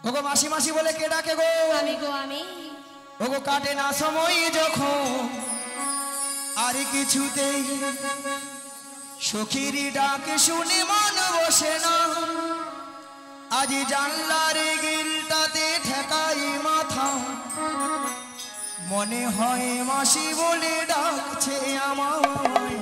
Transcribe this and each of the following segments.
ওগো মাসি মাসি বলে কে ডাকে গো? আমি গো আমি। ওগো কাটে না সময় যখন আর কিছুতেই সখীর ডাক শুনে মন বসে না। আজ জানলার গিলটাতে ঠেকাই মাথা, মনে হয় মাসি বলে ডাকছে আমায়।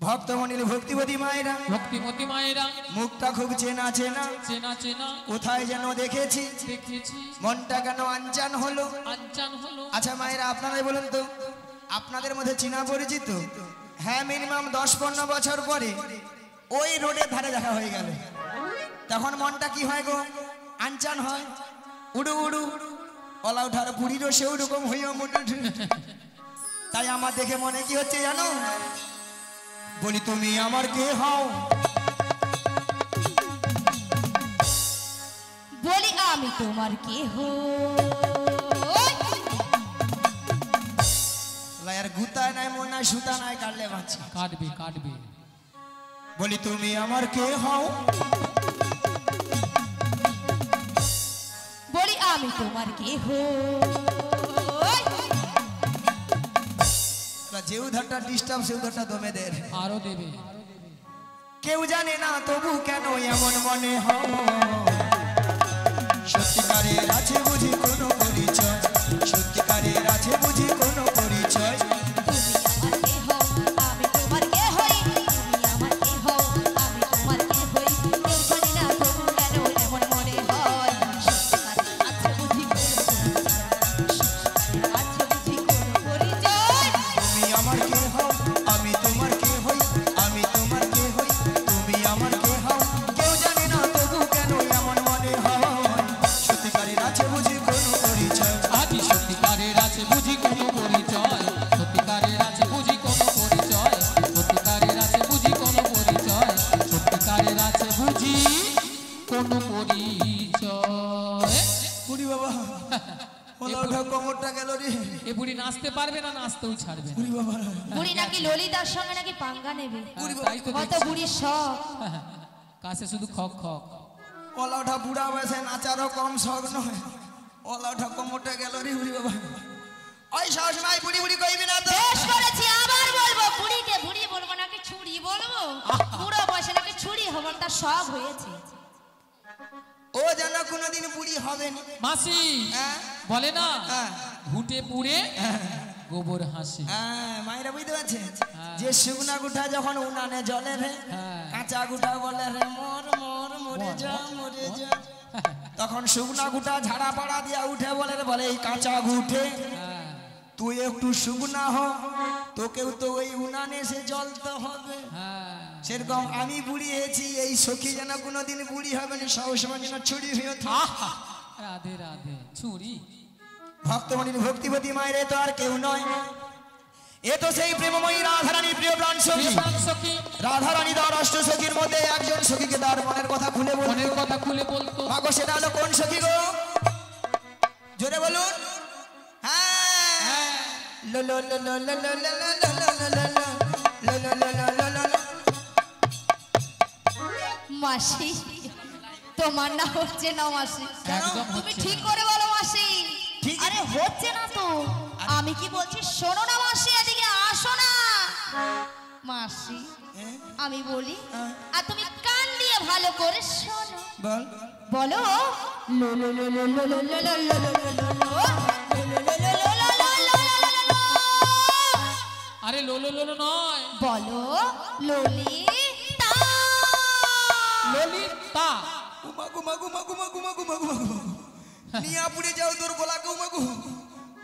ভক্তমণির ভক্তিবতী মায়েরা, ভক্তিমতী মায়েরা, মুখটা খুব চেনা চেনা চেনা চেনা, কোথায় যেন দেখেছি, দেখেছি, মনটা কেন আনচান হলো, আনচান হলো। আচ্ছা মায়েরা আপনারাই বলুন তো, আপনাদের মধ্যে চিনা পরিচিত? হ্যাঁ, মিনিমাম 10-15 বছর পরে ওই রোডের ধারে দেখা হয়ে গেল, তখন মনটা কি হয় গো? আনচান হয়, উড়ু উড়ু ওলা উঠার পুরীরও সেও রকম হইয়া মোটে। তাই আমার দেখে মনে কি হচ্ছে জানো? বলি তুমি আমার কে হও? বলি আমি তোমার কে হই? লায়ার গুতায় নাই, মন নাই, সুতা নাই, কাটলে বাঁচি। কাটবে কাটবে। বলি তুমি আমার কে হও? বলি আমি তোমার কে হই? যে উধারটা ডিস্টার্ব সে উধারটা দমে দেয়, আরো দেবে। কেউ জানে না তবু কেন এমন মনে হয়? সত্যিকারের আছে বুঝি কোনো পরিচয়, সত্যিকারের আছে বুঝি কোনো পরিচয়। নাচতে পারবে না, নাচতেও ছাড়বে। বুড়ি নাকি ললিতার সঙ্গে নাকি পাঙ্গা নেবে, কত বুড়ির শখ। কাছে শুধু খক খক। ওলা ওঠা বুড়া বয়সে নাচারও কম শখ নয়, ওলা ওঠা কোমরটা গেল রে। বুড়ি বাবা ওই সাহস নাই, বুড়ি বুড়ি কইবি না তো। বেশ করেছি, আবার বলবো বুড়িকে বুড়ি বলবো নাকি ছুরি বলবো? বুড়ো বয়সে নাকি ছুরি হবার তার শখ হয়েছে। ও যেন কোনোদিন বুড়ি হবে না। মাসি বলে না, ঘুটে পুড়ে গোবর হাসি। মায়েরা বুঝতে পারছে যে শুকনা গুঠা যখন উনানে জলে রে, কাঁচা গুঠা বলে রে মোর মোর মোর মরে যা মরে যা। তখন শুকনা গুটা ঝাড়া পাড়া দিয়া উঠে বলে এই কাঁচা গুঠে তুই একটু শুকনা হ, তোকেও তো ওই উনানে সে জ্বলতে হবে। সেরকম আমি বুড়ি হয়েছি, এই সখী যেন কোনোদিন বুড়ি হবে না, সবসময় যেন ছুরি হয়ে থাকে। রাধে রাধে ছুরি। ভক্তমণির ভক্তিপতি মায়ের তো আর কেউ নয়, এ তো সেই প্রেমময়ী রাধারানী প্রিয় প্রাণ সখী। রাধারানী তার অষ্ট সখীর মধ্যে একজন সখীকে তার মনের কথা খুলে বলতো। মাগো সেটা হলো কোন সখী গো? জোরে বলুন। হ্যাঁ, লো লো লো লো লো লো লো লো লো লো লো লো লো লো লো লো লো। মাসি তোমার না হচ্ছে না মাসি, তুমি ঠিক করে বলো মাসি। আরে হচ্ছে না তো, আমি কি বলছি শোনো না মাসি, এদিকে আসো না মাসি। আমি বলি আর তুমি কান দিয়ে ভালো করে শোনো। বল বলো লো লো লো লো লো লো লো লো লো লো লো লো। আরে লোলো লোলো নয়, বলো ললিতা। ললিতা। উমাগু মাগু মাগু মাগু মাগু মাগু মাগু নিয়া পুড়ে যাও তোর গলাকে উমাগু।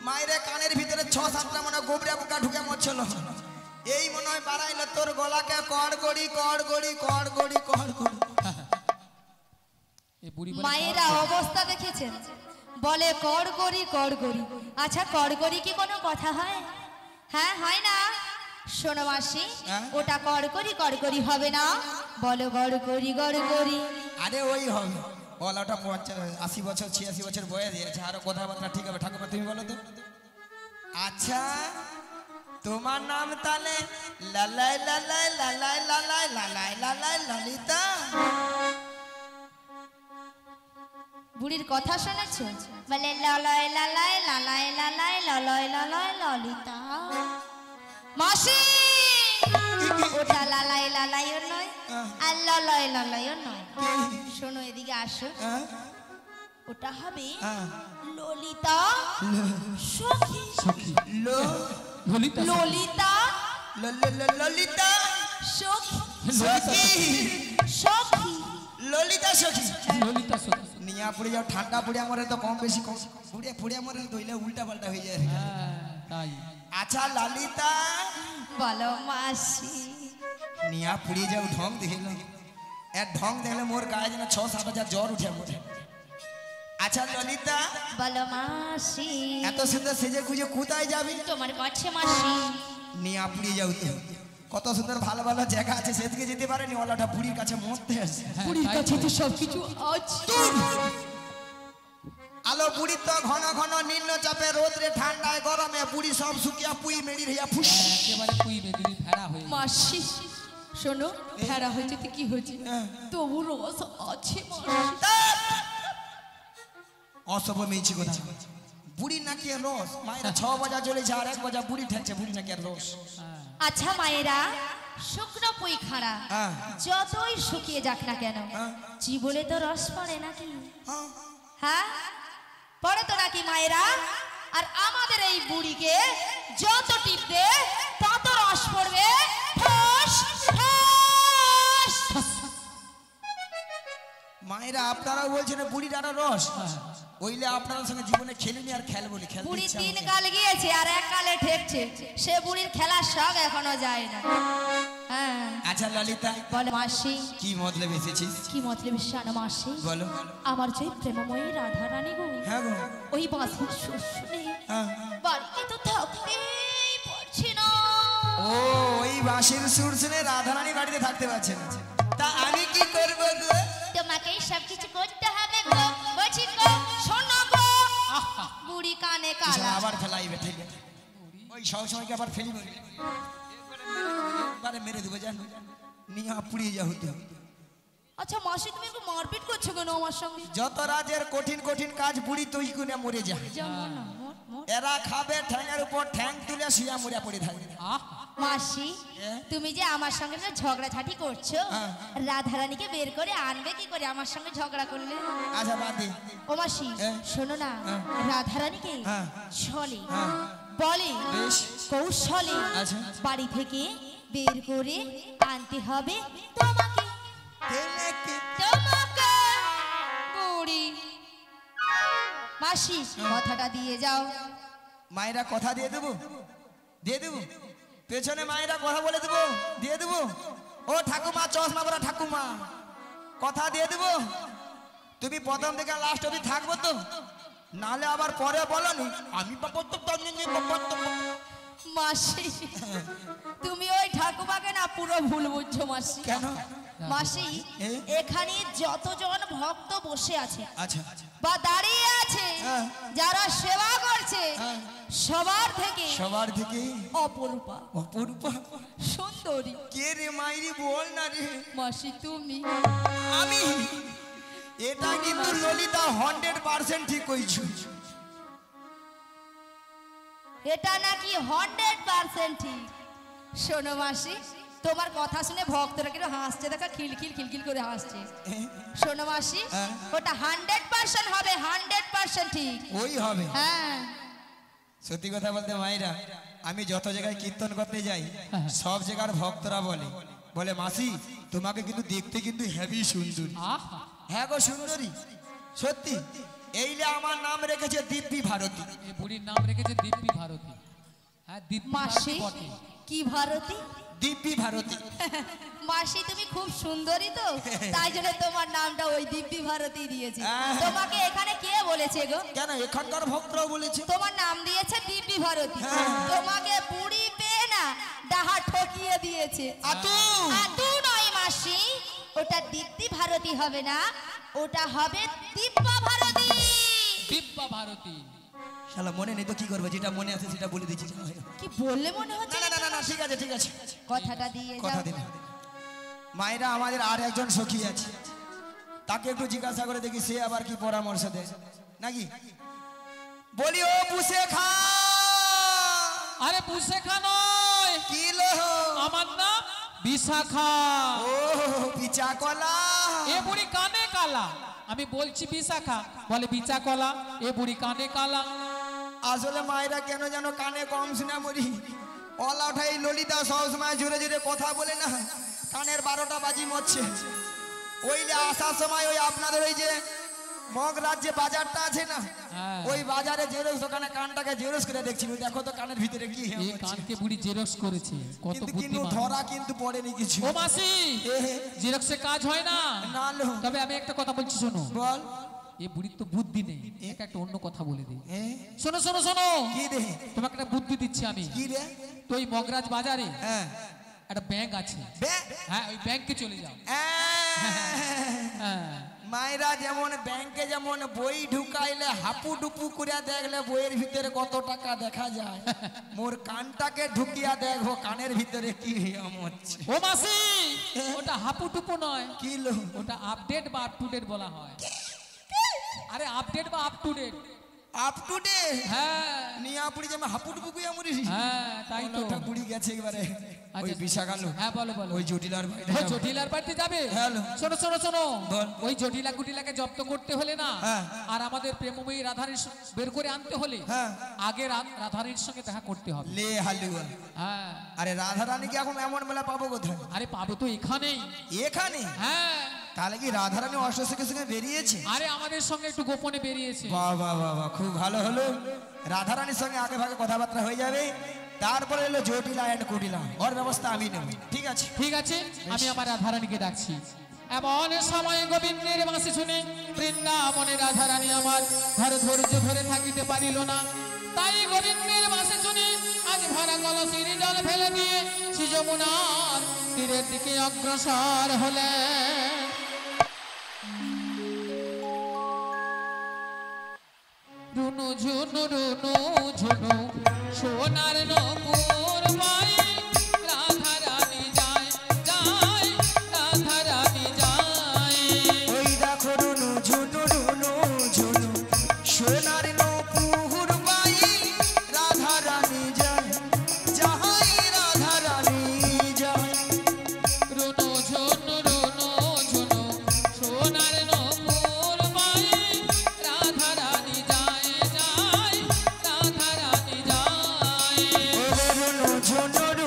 মায়ের কানের ভিতরে 6-7টা মনে গোবরা পোকা ঢুকে মরছিল, এই মনে হয় বাড়াইলো তোর গলাকে কড় করি কড় করি কড় করি কড় করি। মায়েরা অবস্থা দেখেছেন, বলে কড় করি কড় করি। আচ্ছা কড় করি কি কোনো কথা হয়? হ্যাঁ হয় না। শোনো মাসি, ওটা কড় করি হবে না, বলো গড় করি গড় করি। আরে ওই হবে ওটা 80 বছর 86 বছর বয়স দিয়েছে, আরো কথাবার্তা ঠিক হবে। ঠাকুমা তুমি বলো তো। আচ্ছা তোমার নাম তাহলে লালাই লালাই লালাই লালাই লালাই লালাই ললিতা? বুড়ির কথা শুনেছ? বলে ললয় লালাই লালাই লালাই ললয় ললয় ললিতা। মাসি ওটা লালাই লালাইও নয় আর ললয় ললয়ও নয়। শোনো এদিকে আসো, ওটা হবে ললিতা সখী। ললিতা ললিতা ললিতা সখী সখী সখী ললিতা সখী ললিতা সখী। নিয়া পড়ে যাও, ঠান্ডা পড়ে আমার তো কম বেশি কম পুড়ে পুড়ে আমার দইলে উল্টা পাল্টা হয়ে যায়। তাই আচ্ছা ললিতা বলো মাসি। নিয়া পুড়ে যাও ঢং দেখিল, এর ঢং দেখলে মোর গায়ে যেন 6-7 হাজার জ্বর উঠে মোটে। আচ্ছা ললিতা বলো মাসি। এত সুন্দর সেজে গুজে কোথায় যাবি? তোমার কাছে মাসি। নিয়া পুড়ে যাও তো, কত সুন্দর ভালো ভালো জায়গা আছে, সেদিকে যেতে পারেনি, ওলাটা বুড়ির কাছে মরতে আসে। বুড়ির কাছে তো সবকিছু আছে। আলো বুড়ির তো ঘন ঘন নিম্ন চাপে রোদরে ঠান্ডায় গরমে বুড়ি সব শুকিয়া পুই মেড়ি হইয়া ফুস একেবারে পুই বেদিনী ভেড়া হয়ে। মাসি শোনো, ভেড়া হয়েছে তো কি হয়েছে, তবু রস আছে মাসি। অসভ্য মেয়েছি কথা। বুড়ি নাকি আর রস? মায়েরা 6 বাজা চলেছে আর 1 বাজা বুড়ি ঠেকছে, বুড়ি নাকি আর রস? আচ্ছা মায়েরা, শুকনো পুই খাড়া যতই শুকিয়ে যাক না কেন, জীবনে তো রস পড়ে নাকি? হ্যাঁ পড়ে তো নাকি মায়েরা? আর আমাদের এই বুড়িকে যত টিপবে তত রস পড়বে। ঠস ঠস। মায়েরা আপনারাও বলছেন বুড়ির আরো রস, ওইলে আপনাদের সঙ্গে জীবনে খেলিনি আর খেলবো না। খেলতে বুড়ি ইচ্ছা 3 হচ্ছে। কাল গিয়েছে আর 1 কালে ঠেকছে, সে বুড়ির খেলার শখ এখনো যায় না। হ্যাঁ আচ্ছা ললিতা বলো মাসি। কি মতলব এসেছিস? কি মতলব শানা মাসি? বলো। আমার যে প্রেমময়ী রাধা রানী গো, হ্যাঁ গো, ওই বাঁশির সুর শুনে বাড়িতে তো থাকতেই পারছি না। ও ওই বাঁশির সুর শুনে রাধারানী বাড়িতে থাকতে পারছেন, তা আমি কি করব গো? তোমাকে সব কিছু করতে হবে গো, বলছি গো শোনো গো। বুড়ি কানে কালা। আবার ফেলাইবে ঠিক আছে, ওই সব সময়কে আবার ফেলি বলি এবারে মেরে দেবো, জানো নিয়ে পুড়িয়ে যা হতো। আচ্ছা মাসি তুমি একটু মারপিট করছো কেন আমার সঙ্গে? যত রাজের কঠিন কঠিন কাজ বুড়ি তুই কোনে মরে যা, যেমন না, এরা খাবে ঠ্যাঙের উপর ঠ্যাং তুলে শুয়া মরিয়া পড়ে থাকবে। মাসি তুমি যে আমার সঙ্গে যে ঝগড়াঝাটি করছো, রাধারানীকে বের করে আনবে কি করে আমার সঙ্গে ঝগড়া করলে? আচ্ছা বাদ দে। ও মাসি শোনো না, রাধারানীকে ছলে বলে কৌশলে বাড়ি থেকে বের করে আনতে হবে তোমাকে। তোমাকে মাসি কথাটা দিয়ে যাও। মায়েরা কথা দিয়ে দেবো, দিয়ে দেবো, পেছনে মায়েরা কথা বলে দেবো, দিয়ে দেবো। ও ঠাকুমা, চশমা পরা ঠাকুমা, কথা দিয়ে দেবো। তুমি প্রথম থেকে লাস্ট অবধি থাকবো তো, নালে আবার পরে বলো নি আমি মাসি তুমি ওই ঠাকুমাকে না পুরো ভুল বুঝছো মাসি। কেন? মাসি এখানে যতজন ভক্ত বসে আছে আচ্ছা বা দাঁড়িয়ে আছে, যারা সেবা করছে, সবার থেকে অপরূপা অপরূপা সুন্দরী কে রে মাইরি বল না রে। মাসি তুমি। আমি এটা কিন্তু ললিতা 100% ঠিক কইছো। এটা নাকি 100% ঠিক। শোনো মাসি, তোমার কথা শুনে ভক্তরা কিন্তু হাসছে, দেখা খিলখিল খিলখিল করে হাসছে। শোনো মাসি, ওটা 100% হবে, 100% ঠিক ওই হবে। হ্যাঁ সত্যি কথা বলতে মাইরা, আমি যত জায়গায় কীর্তন করতে যাই সব জায়গার ভক্তরা বলে বলে মাসি তোমাকে কিন্তু দেখতে কিন্তু হেভি সুন্দরী। আহা, হ্যাঁ গো সুন্দরী, সত্যি। এইলে আমার নাম রেখেছে দিব্যি ভারতী। এই বুড়ির নাম রেখেছে দিব্যি ভারতী। হ্যাঁ, দিব্যি মাসি ভারতী বটে। কি ভারতী? দিব্যি ভারতী। মাসি তুমি খুব সুন্দরী তো, তাই জন্য তোমার নামটা ওই দিব্যি ভারতী দিয়েছে। তোমাকে এখানে কে বলেছে গো? কেন এখানকার ভক্তরাও বলেছে তোমার নাম দিয়েছে দিব্যি ভারতী। তোমাকে বুড়ি পেয়ে না ডাহা ঠকিয়ে দিয়েছে। আতু নয় মাসি, ওটা দিব্যি ভারতী হবে না, ওটা হবে দিব্যা ভারতী। দিব্যা ভারতী। শালা মনে নেই তো কি করবো, যেটা মনে আছে সেটা বলে দিচ্ছি। কি বললে মনে হচ্ছে? না না না না, ঠিক আছে ঠিক আছে, কথাটা দিয়ে কথা যাও। দিন। মায়েরা আমাদের আর একজন সখী আছে, তাকে একটু জিজ্ঞাসা করে দেখি সে আবার কি পরামর্শ দেয় নাকি। বলি ও পুষে খা। আরে পুষেখা নয়, কি লো? আমার নাম বিশাখা। ও পিচা কলা। এ বুড়ি কানে কালা, আমি বলছি বিশাখা, বলে বিচা কলা। এ বুড়ি কানে কালা। আসলে মায়েরা কেন যেন কানে কম শুনে মরি। অলা উঠাই ললিতা সবসময় জোরে জোরে কথা বলে না, কানের 12টা বাজি মরছে। ওইলে আসার সময় ওই আপনাদের ওই যে মগরাজ যে বাজারটা আছে না, ওই বাজারে জেরক্স দোকানে কানটাকে জেরক্স করে দেখছিল, দেখো তো কানের ভিতরে কি এই কানকে বুড়ি জেরক্স করেছে, কত কিন্তু বুদ্ধিমান। ধরা কিন্তু পড়েনি কিছু। ও মাসি, জেরক্সে কাজ হয় না। না লো। তবে আমি একটা কথা বলছি শোনো। বল। এই বুড়ির তো বুদ্ধি নেই, একটা অন্য কথা বলে দিই। এ? শোনো শোনো শোনো, কি রে? তোমাকে একটা বুদ্ধি দিচ্ছি আমি। কি রে? তো এই মগরাজ বাজারে হ্যাঁ একটা ব্যাংক আছে। হ্যাঁ, ওই ব্যাংকে চলে যাও। হ্যাঁ, মায়েরা যেমন ব্যাংকে যেমন বই ঢুকাইলে হাপু ডুপু করে দেখলে বইয়ের ভিতরে কত টাকা দেখা যায়, মোর কানটাকে ঢুকিয়া দেখো কানের ভিতরে কি হচ্ছে। ও মাসি, ওটা হাপু টুপু নয়, কি লো? ওটা আপডেট বা আপ টু ডেট বলা হয়। আরে আপডেট বা up to date. Up to day. হ্যাঁ নিয়া পুরি যে হাপু ডুপু কুইয়া মরিস। হ্যাঁ, তাই তো। ওটা পুরি গেছে একবারে। ওই আচ্ছা, বিশাখালু। হ্যাঁ বলো বলো। ওই জটিলার ভাই। ওই জটিলার বাড়িতে যাবে। হ্যালো। শোনো শোনো শোনো, বল। ওই জটিলা গুটিলাকে জব্দ করতে হলে না, হ্যাঁ। আর আমাদের প্রেমময়ী রাধারানী বের করে আনতে হলে হ্যাঁ। আগে রাধারানীর সঙ্গে দেখা করতে হবে। লে হালুয়া। হ্যাঁ, আরে রাধা রানীকে এখন এমন মেলা পাবো কোথায়? আরে পাবে তো এখানেই। এখানে? হ্যাঁ, তাহলে কি রাধা রানী অষ্টসখীর সঙ্গে বেরিয়েছে? আরে আমাদের সঙ্গে একটু গোপনে বেরিয়েছে। বাহ বাহ বাহ বাহ, খুব ভালো হলো। রাধা রানীর সঙ্গে আগে ভাগে কথাবার্তা হয়ে যাবে, তারপরে এলো জটিলা এন্ড কুটিলা, ওর ব্যবস্থা আমি নেব। ঠিক আছে ঠিক আছে, আমি আমার রাধারানীকে ডাকছি। এমন সময় গোবিন্দের বাঁশি শুনে বৃন্দাবনে রাধারানী আমার ঘর ধৈর্য ধরে থাকিতে পারিল না। তাই গোবিন্দের বাঁশি শুনে আজ ভরা কলসির জল ফেলে দিয়ে শ্রী যমুনার তীরের দিকে অগ্রসর হলেন। রুনু ঝুনু রুনু ঝুনু সোনার নপুর বাই, রাধা রানী যায় যায়, রাধা রানী যায়। ওই দেখো রুনু ঝুনু ঝুনু সোনার নপুর বাই, রাধা রানী যায় যাহাই, রাধা রানী যায়। রুনু ঝুনু ঝুনু সোনার নপুর বাই, রাধা রানী যায় যায়, রাধা রানী যায়। রুনু ঝুনু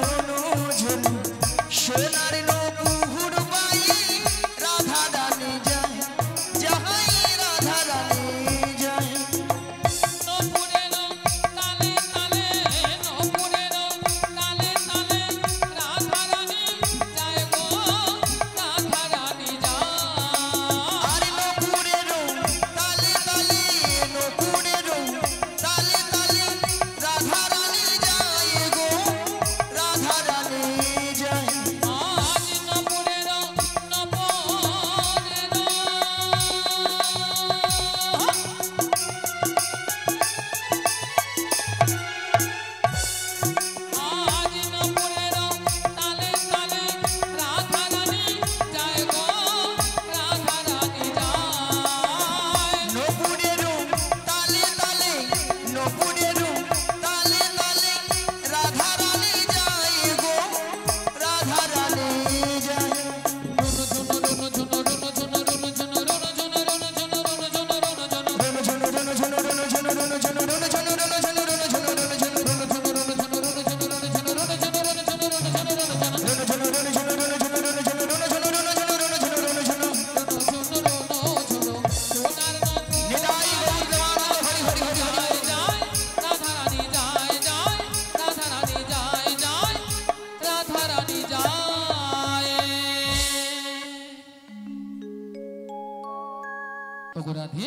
ওগো রাধে,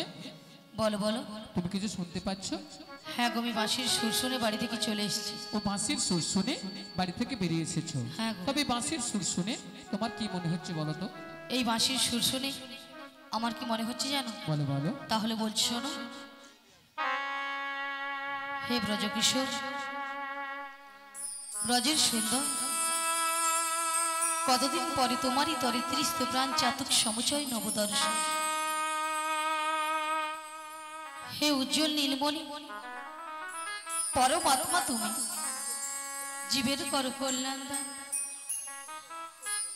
বলো বলো। তুমি কিছু শুনতে পাচ্ছ? হ্যাঁ গো, আমি বাঁশির সুর শুনে বাড়ি থেকে চলে এসেছি। ও বাঁশির সুর শুনে বাড়ি থেকে বেরিয়ে এসেছো? হ্যাঁ গো। তবে বাঁশির সুর শুনে তোমার কি মনে হচ্ছে বলো তো? এই বাঁশির সুর শুনে আমার কি মনে হচ্ছে জানো? বলো বলো। তাহলে বলছি শোনো। হে ব্রজকিশোর, ব্রজের সুন্দর, কতদিন পরে তোমারই তরে তৃস্ত প্রাণ চাতক সমচয় নবদর্শন। হে উজ্জ্বল নীলমণি, পরমাত্মা তুমি, জীবের কর কল্যাণ দান।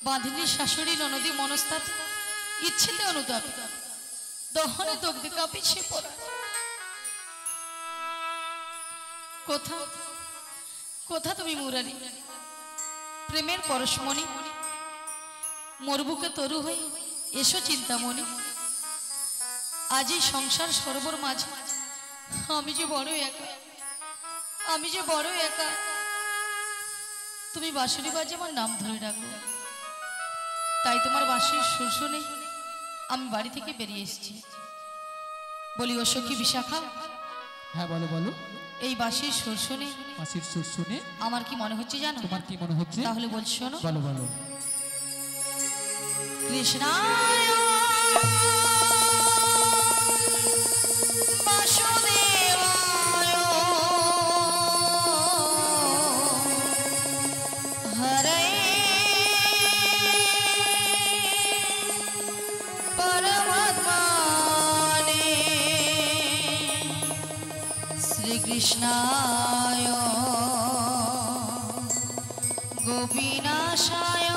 বাঁধিনী শাশুড়ি ননদী মনস্তাপ, ইচ্ছেতে অনুতাপ, দহনে দগ্ধে কাঁপিছে পড়া। কোথা কোথা তুমি মুরারি, প্রেমের পরশমণি, মোর বুকে তরু হয়ে এসো চিন্তামণি। আজ এই সংসার সরোবর মাঝে আমি যে বড় একা, আমি যে বড় একা। তুমি বাঁশুরি বাজে আমার নাম ধরে ডাকো, তাই তোমার বাঁশির সুর শুনে আমি বাড়ি থেকে বেরিয়ে এসেছি। বলি ও সখী বিশাখা, হ্যাঁ বলো বলো। এই বাঁশির সুর শুনে বাঁশির সুর শুনে আমার কি মনে হচ্ছে জানো? তোমার কি মনে হচ্ছে? তাহলে বলছি শোনো। বলো বলো। কৃষ্ণায় বাসুদেবায় হরে পরমাত্মনে শ্রীকৃষ্ণায় গোপীনাশায়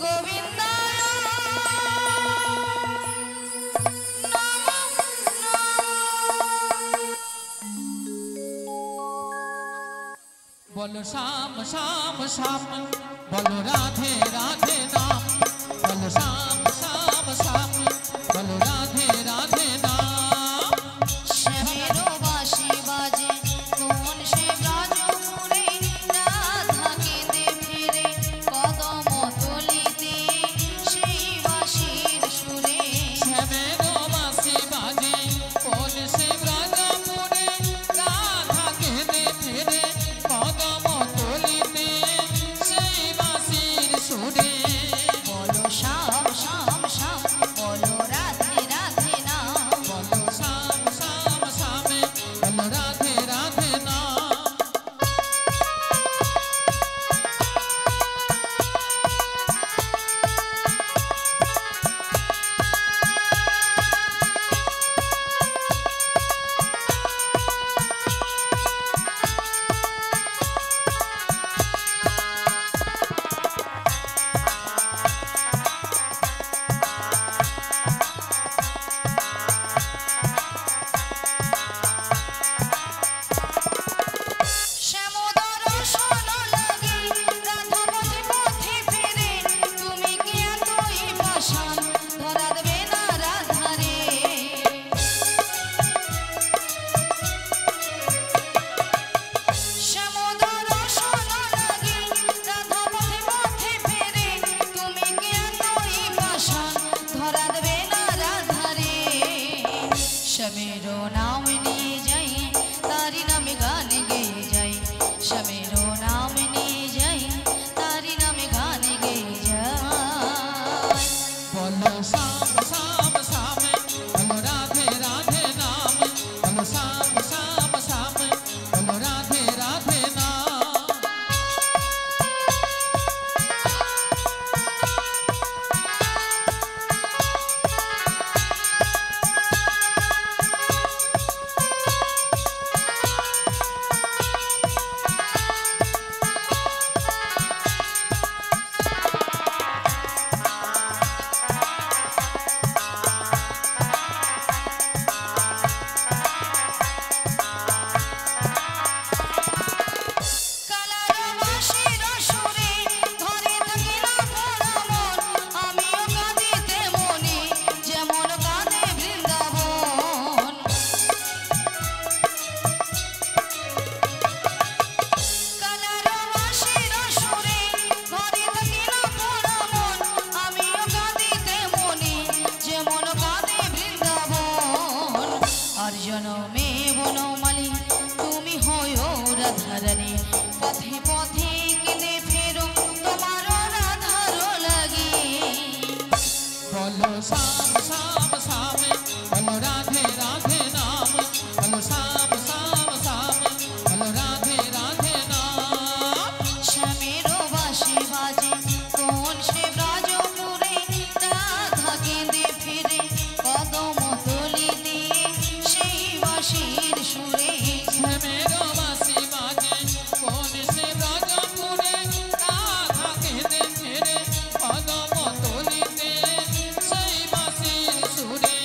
গোবিন্দায় বলো শ্যাম শ্যাম শ্যাম, বলো রাধে রাধে নাম। বলো শ্যাম শ্যাম শ্যাম, বলো রাধে রাধে নাম। শ্যামেরও বাঁশি বাজে কোন সে ব্রজপুরে, রাধা কেঁদে ফিরে কদম তলিতে সেই বাঁশির সুরে। শ্যামেরও বাঁশি বাজে কোন সে ব্রজপুরে, রাধা কেঁদে ফিরে কদম তলিতে সেই বাঁশির সুরে। বলো শ্যাম শ্যাম শ্যাম, বলো রাধে রাধে নাম। বলো শ্যাম শ্যাম শ্যাম, বলো রাধে রাধে নাম। শ্যামোদর শোনো লাগে রাধা পথে পথে ফেরে, তুমি কি এতই পাষাণ ধরা দেবে না রাধারে। শ্যামোদর শোনো লাগে রাধা পথে পথে ফেরে, তুমি কি এতই পাষাণ ধরা দেবে না রাধারে। শ্যামেরও নাম নিয়ে যাই, তারি নামে গান গেয়ে যাই। শ্যামেরও নাম নিয়ে যাই, তারি নামে গান গেয়ে যাই। বলো শ্যাম শ্যাম শ্যাম, বলো রাধে রাধে নাম। বলো শ্যাম শ্যাম শ্যাম, বলো রাধে রাধে নাম। জনমে বনমালী তুমি হয়ো রাধারানী পথে পথে কেঁদে ফেরো তোমার রাধার লাগি বলো শাম শাম শামে বলো রাধে রাধে নাম বলো শাম শাম শামে বলো রাধে রাধে নাম শ্যামেরও বাঁশি বাজে কোন সে ব্রজপুরে রাধা কেঁদে ফিরে কদম তলি দিয়ে সেই বাঁশির সুরে শ্যামেরও বাঁশি বাজে কোন সে ব্রজপুরে রাধা কেঁদে ফিরে কদম তলিতে সেই বাঁশির সুরে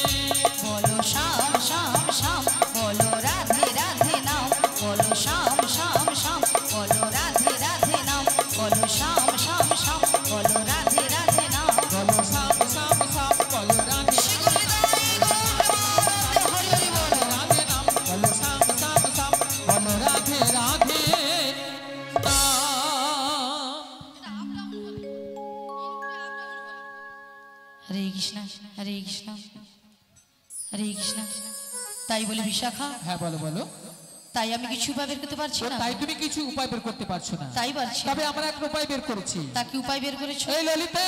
বলো শ্যাম শ্যাম শ্যাম বলো রাধে রাধে নাম বলো শ্যাম শ্যাম শ্যাম বলো রাধে রাধে নাম বলো শ্যাম শ্যাম শ্যাম বলো রাধে রাধে নাম বলো শাম শাম শাম বলো রাধে সেগুলি তাই হরি হরি বলো রাধে নাম বলো শাম শাম শাম বলো রাধে রাধে নাম হরে কৃষ্ণ হরে কৃষ্ণ হরে কৃষ্ণ তাই বলে বিশাখা হ্যাঁ বলো বলো তাই আমি কিছু উপায় বের করতে পারছি না তাই তুমি কিছু উপায় বের করতে পারছো না তাই পারছি তবে আমরা একটা উপায় বের করেছি তা কি উপায় বের করেছো এই ললিতে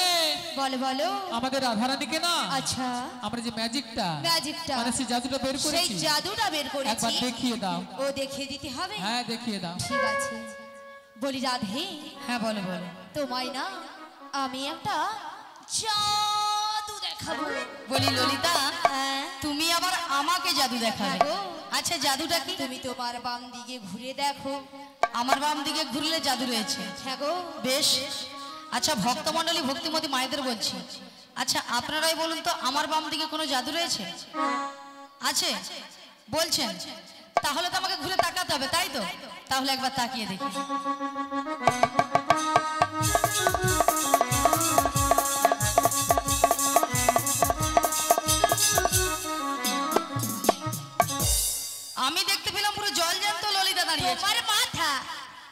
বলো বলো আমাদের রাধারানীকে না আচ্ছা আমরা যে ম্যাজিকটা ম্যাজিকটা মানে সেই জাদুটা বের সেই করেছি জাদুটা বের একবার করেছি দেখিয়ে দাও ও দেখিয়ে দিতে হবে হ্যাঁ দেখিয়ে দাও ঠিক আছে বলি রাধে হ্যাঁ বলো বলো তোমায় না আমি একটা জাদু দেখাবো বলি ললিতা তুমি আবার আমাকে জাদু দেখাবে আচ্ছা জাদুটা কি তুমি তোমার বাম দিকে ঘুরে দেখো আমার বাম দিকে ঘুরলে জাদু রয়েছে হ্যাঁ গো বেশ আচ্ছা ভক্তমণ্ডলী ভক্তিমতী মায়েদের বলছি আচ্ছা আপনারাই বলুন তো আমার বাম দিকে কোনো জাদু রয়েছে আছে বলছেন তাহলে তো আমাকে ঘুরে তাকাতে হবে তাই তো তাহলে একবার তাকিয়ে দেখি আমি দেখতে পেলাম পুরো জল জ্যান্ত ললিতা দাঁড়িয়ে তোমার মাথা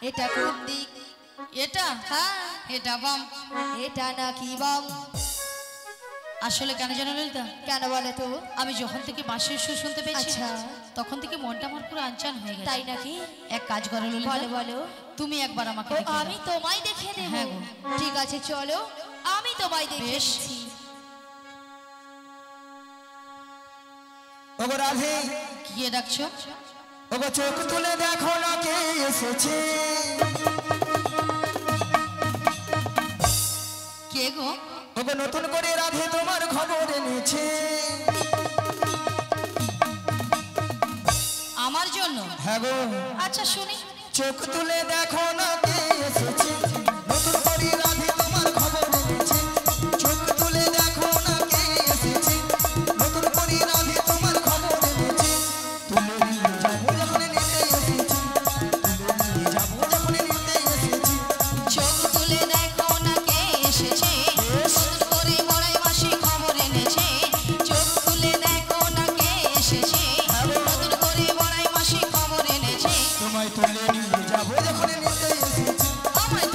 এটা কোন দিক এটা হ্যাঁ এটা বাম এটা নাকি বাম আসলে কেন জানো ললিতা কেন বলে তো আমি যখন থেকে বাঁশির সুর শুনতে পেয়েছি তখন থেকে মনটা আমার পুরো আনচান হয়ে গেছে তাই নাকি এক কাজ করো ললিতা বলো বলো তুমি একবার আমাকে আমি তোমায় দেখে দেব হ্যাঁ গো ঠিক আছে চলো আমি তোমায় দেখে দিচ্ছি ওগো রাধে কি ডাকছো ওগো চোখ তুলে দেখো না কে এসেছে কে গো ওগো নতুন করে রাধে তোমার খবর এনেছে আমার জন্য হ্যাঁ গো আচ্ছা শুনি চোখ তুলে দেখো না কে এসেছে নতুন করে রাধে তোমার খবর এনেছে চোখ তুলে দেখো না কে এসেছে নতুন করে রাধে তোমার খবর এনেছে তুলে নিয়ে যাবো যখন নিতে এসেছি তুলে নিয়ে যাবো যখন নিতে এসেছি চোখ তুলে দেখো না কে এসেছে নতুন করে বড়াই মাসি খবর এনেছে চোখ তুলে দেখো না কে এসেছে নতুন করে বড়াই মাসি খবর এনেছে তোমায় তুলে নিয়ে যাবো যখন নিতে এসেছি আমায়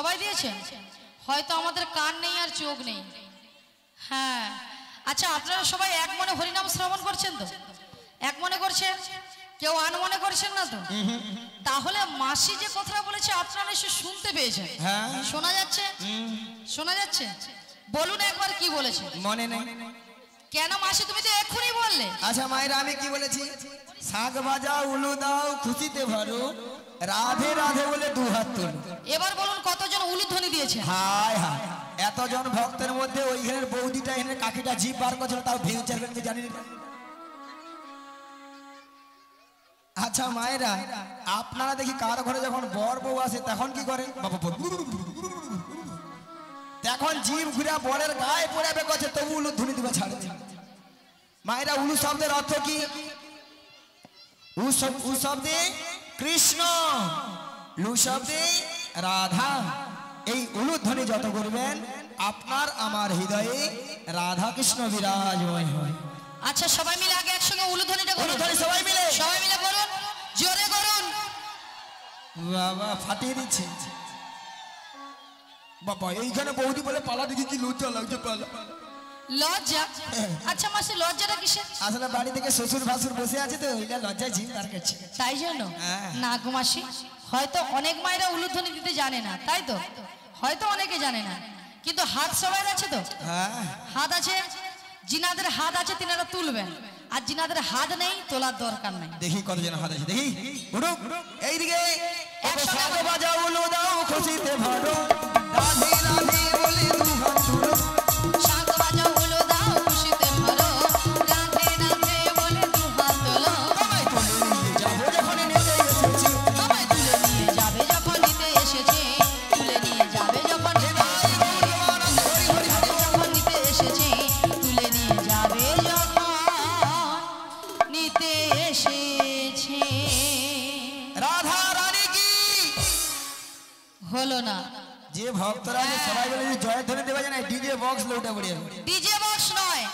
সবাই দিয়েছেন, হয়তো আমাদের কান নেই আর চোখ নেই। হ্যাঁ, আচ্ছা আপনারা সবাই এক মনে হরিনাম শ্রবণ করছেন তো? এক মনে করছেন, কেউ আনমনে করছেন না তো? তাহলে মাসি যে কথা বলেছে আপনারা এসে শুনতে পেয়েছেন? হ্যাঁ। শোনা যাচ্ছে? শোনা যাচ্ছে? বলুন একবার কি বলেছে। মনে নেই কেন মাসি, তুমি তো এক্ষুনি বললে। আচ্ছা মায়েরা আমি কি বলেছি? শাক ভাজা উলু দাও খুশিতে ভরো, রাধে রাধে বলে দু হাত তোলো। এবার বলুন কতজন উলুধ্বনি দিয়েছে? হায় হায়, এতজন ভক্তের মধ্যে ওইখানের বৌদিটা এখানে কাকিটা জিভ বার করছিল, তাও ভেউ চারবেন জানি না। আচ্ছা মায়েরা, আপনারা দেখি কার ঘরে যখন বর বউ আসে তখন কি করে? বাবা তখন জিভ ঘুরা বরের গায়ে পড়াবে করছে, তবু উলু ধুনি দিবে ছাড়ে। মায়েরা উলু শব্দের অর্থ কি? উ শব্দে কৃষ্ণ, লু শব্দে রাধা। এই উলুধ্বনি যত করবেন আপনার আমার হৃদয়ে রাধা কৃষ্ণ বিরাজময় হয়। আচ্ছা সবাই মিলে আগে একসঙ্গে উলুধ্বনিটা করুন। উলুধ্বনি সবাই মিলে করুন, জোরে করুন। বাবা ফাটিয়ে দিচ্ছে বাবা। এইখানে বৌদি বলে পালা দেখি কি লজ্জা লাগছে, পালা। লজ্জা? আচ্ছা মাসি লজ্জাটা কিসের? আসলে বাড়ি থেকে শ্বশুর ভাসুর বসে আছে তো, ওইটা লজ্জায় ঝিম তার কাছে। তাই জন্য না গো মাসি, হয়তো অনেক মায়েরা উলুধ্বনি দিতে জানে না, তাই তো? হয়তো অনেকে জানে না, কিন্তু হাত সবাই আছে তো? হাত আছে, যিনাদের হাত আছে তিনারা তুলবেন, আর যিনাদের হাত নেই তোলার দরকার নাই। দেখি কতজন হাত আছে, দেখি উঠুক এইদিকে। একসঙ্গে বাজাও উলু দাও খুশিতে ভরো, রাধে রাধে বলে দু হাত তোলো। শাঁখ বাজাও উলু দাও খুশিতে ভরো, রাধে রাধে বলে দু হাত তোলো। আমায় তুলে নিয়ে যাবো যখন নিতে এসেছি, আমায় তুলে নিয়ে যাবে যখন নিতে এসেছে, তুলে নিয়ে যাবে যখন যখন নিতে এসেছে, তুলে নিয়ে যাবে যখন নিতে এসেছে। রাধা রানী কি হলো না। যে ভক্তরা আছে সবাই বলে জয় ধ্বনি দেবে জানা, ডিজে বক্স লোটা পড়ে যাবে। ডিজে বক্স নয়,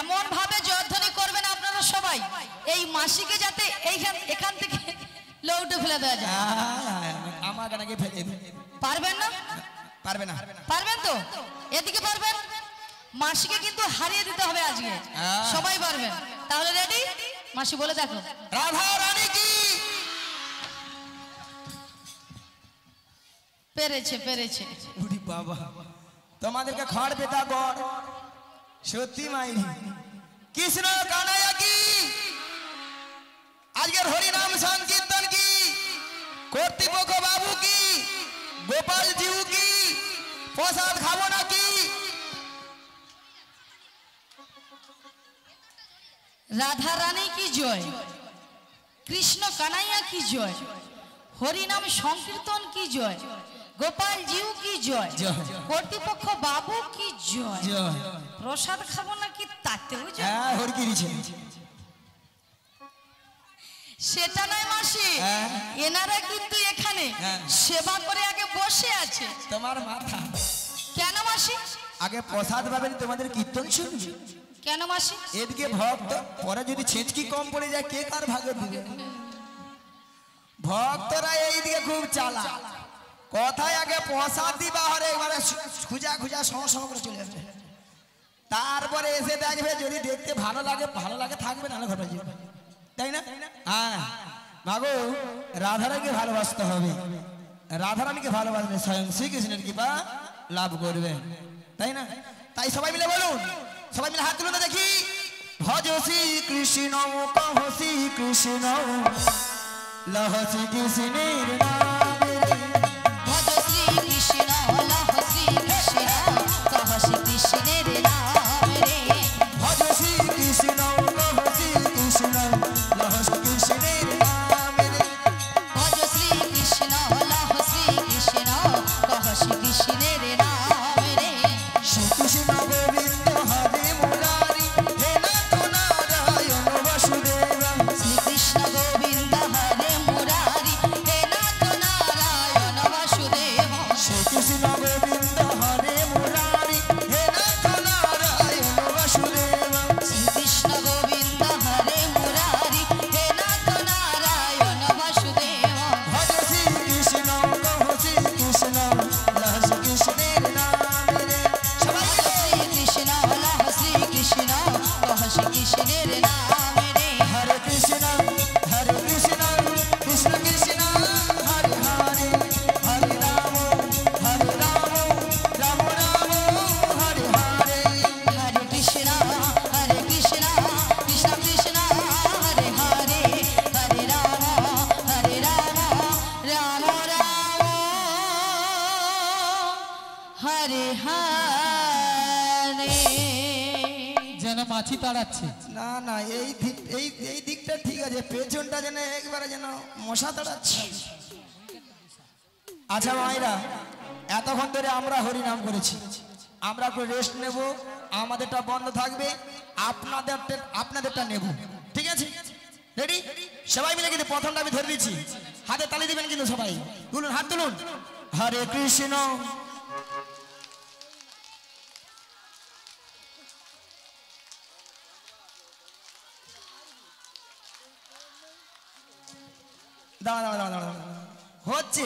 এমন ভাবে জয়ধ্বনি করবেন আপনারা সবাই, এই মাসিকে যাতে এখান থেকে লৌটে ফেলে দেওয়া যায়। আমার গানাকে ফেলে দেবে। পারবেন না? পারবে না। পারবেন তো? এদিকে পারবেন? মাসিকে কিন্তু হারিয়ে দিতে হবে আজকে। সবাই পারবেন? তাহলে রেডি? মাসি বলে দেখো। রাধা রানী কি পেরেছে পেরেছে। উড়ি বাবা, তোমাদেরকে খড় পেতা গড় সত্যি মাইরি। কৃষ্ণ কানাইয়া কি, আজকের হরিনাম সংকীর্তন কি, কর্তৃপক্ষ বাবু কি, গোপাল জিউ কি, প্রসাদ খাবো নাকি? রাধা রানী কি জয়, কৃষ্ণ কানাইয়া কি জয়, হরিনাম সংকীর্তন কি জয়, গোপাল জিউ কি জয়, কর্তৃপক্ষ বাবু কি জয়, প্রসাদ খাবো নাকি তাতেও জয়। হ্যাঁ হরকিরিছে সেটা নয় মাসি, এনারা কিন্তু এখানে সেবা করে আগে বসে আছে। তোমার মাথা কেন মাসি? আগে প্রসাদ পাবেন, তোমাদের কীর্তন শুনবে। কেন মাসি? এদিকে ভক্ত, পরে যদি ছেঁচকি কম পড়ে যায় কে কার ভাগে দিবে? ভক্তরা এইদিকে খুব চালা, কথায় আগে প্রসাদ দিবা হরে এবারে খুঁজা খুঁজা সঙ্গ করে চলে আসবে। তারপরে এসে দেখবে যদি দেখতে ভালো লাগে থাকবে, নাহলে ঘরে যাবে, তাই না? হ্যাঁ মাগো, রাধারানীকে ভালোবাসতে হবে, রাধারানীকে ভালোবাসলে স্বয়ং শ্রীকৃষ্ণের কৃপা লাভ করবে, তাই না? তাই সবাই মিলে বলুন, সবাই মিলে হাত তুলুন দেখি। ভজ শ্রী কৃষ্ণ কহ শ্রী কৃষ্ণ লহ শ্রী কৃষ্ণের নামে রে। ভজ শ্রী কৃষ্ণ লহ শ্রী কৃষ্ণ কহ শ্রী কৃষ্ণের নাম রে। ভজ শ্রী কৃষ্ণ কহ শ্রী কৃষ্ণ লহ শ্রী কৃষ্ণের নামে রে। ভজ শ্রী কৃষ্ণ লহ শ্রী কৃষ্ণ কহ শ্রী কৃষ্ণের নাম রে। শ্রীকৃষ্ণ গোবিন্দ হরে মুরারি হে নাথ নারায়ণ বাসুদেবা। শ্রীকৃষ্ণ গোবিন্দ হরে মুরারি হে নাথ নারায়ণ বাসুদেব। শ্রীকৃষ্ণ গোবিন্দ হরে মুরারি হে নাথ নারায়ণ বাসুদেবা। শ্রীকৃষ্ণ গোবিন্দ হরে মুরারি হে নাথ নারায়ণ বাসুদেব। ভজ শ্রী কৃষ্ণ কহ শ্রী কৃষ্ণ হরে হরে যেন মাছি তাড়াচ্ছে। না না, এই দিকটা ঠিক আছে, পেছনটা যেন একবারে যেন মশা তাড়াচ্ছে। আচ্ছা মায়েরা, এতক্ষণ ধরে আমরা হরিনাম করেছি, আমরা একটু রেস্ট নেব, আমাদেরটা বন্ধ থাকবে, আপনাদেরটা নেব, ঠিক আছে? রেডি? সবাই মিলে কিন্তু প্রথমটা আমি ধরে দিচ্ছি, হাতে তালি দিবেন কিন্তু সবাই, তুলুন হাত তুলুন। হরে কৃষ্ণ দাঁড়া দাঁড়া দাঁড়া দাঁড়া হচ্ছে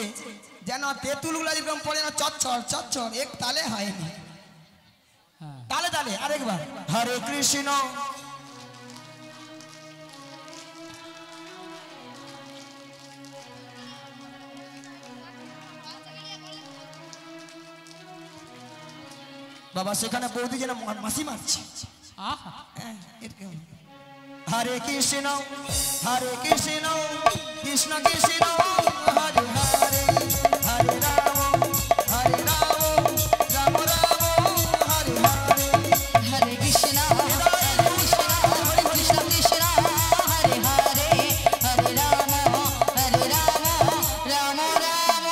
যেন তেঁতুলগুলো যেরকম পড়ে না চচ্চর চচ্চর, এক তালে হয়নি, তালে তালে আরেকবার। হরে কৃষ্ণ বাবা, সেখানে বৌদি যেন মাসি মারছে। হরে কৃষ্ণ কৃষ্ণ কৃষ্ণ হরে হরে, হরে রাম রাম রাম হরে হরে। হরে কৃষ্ণ কৃষ্ণ কৃষ্ণ হরে হরে, হরে রাম রাম রাম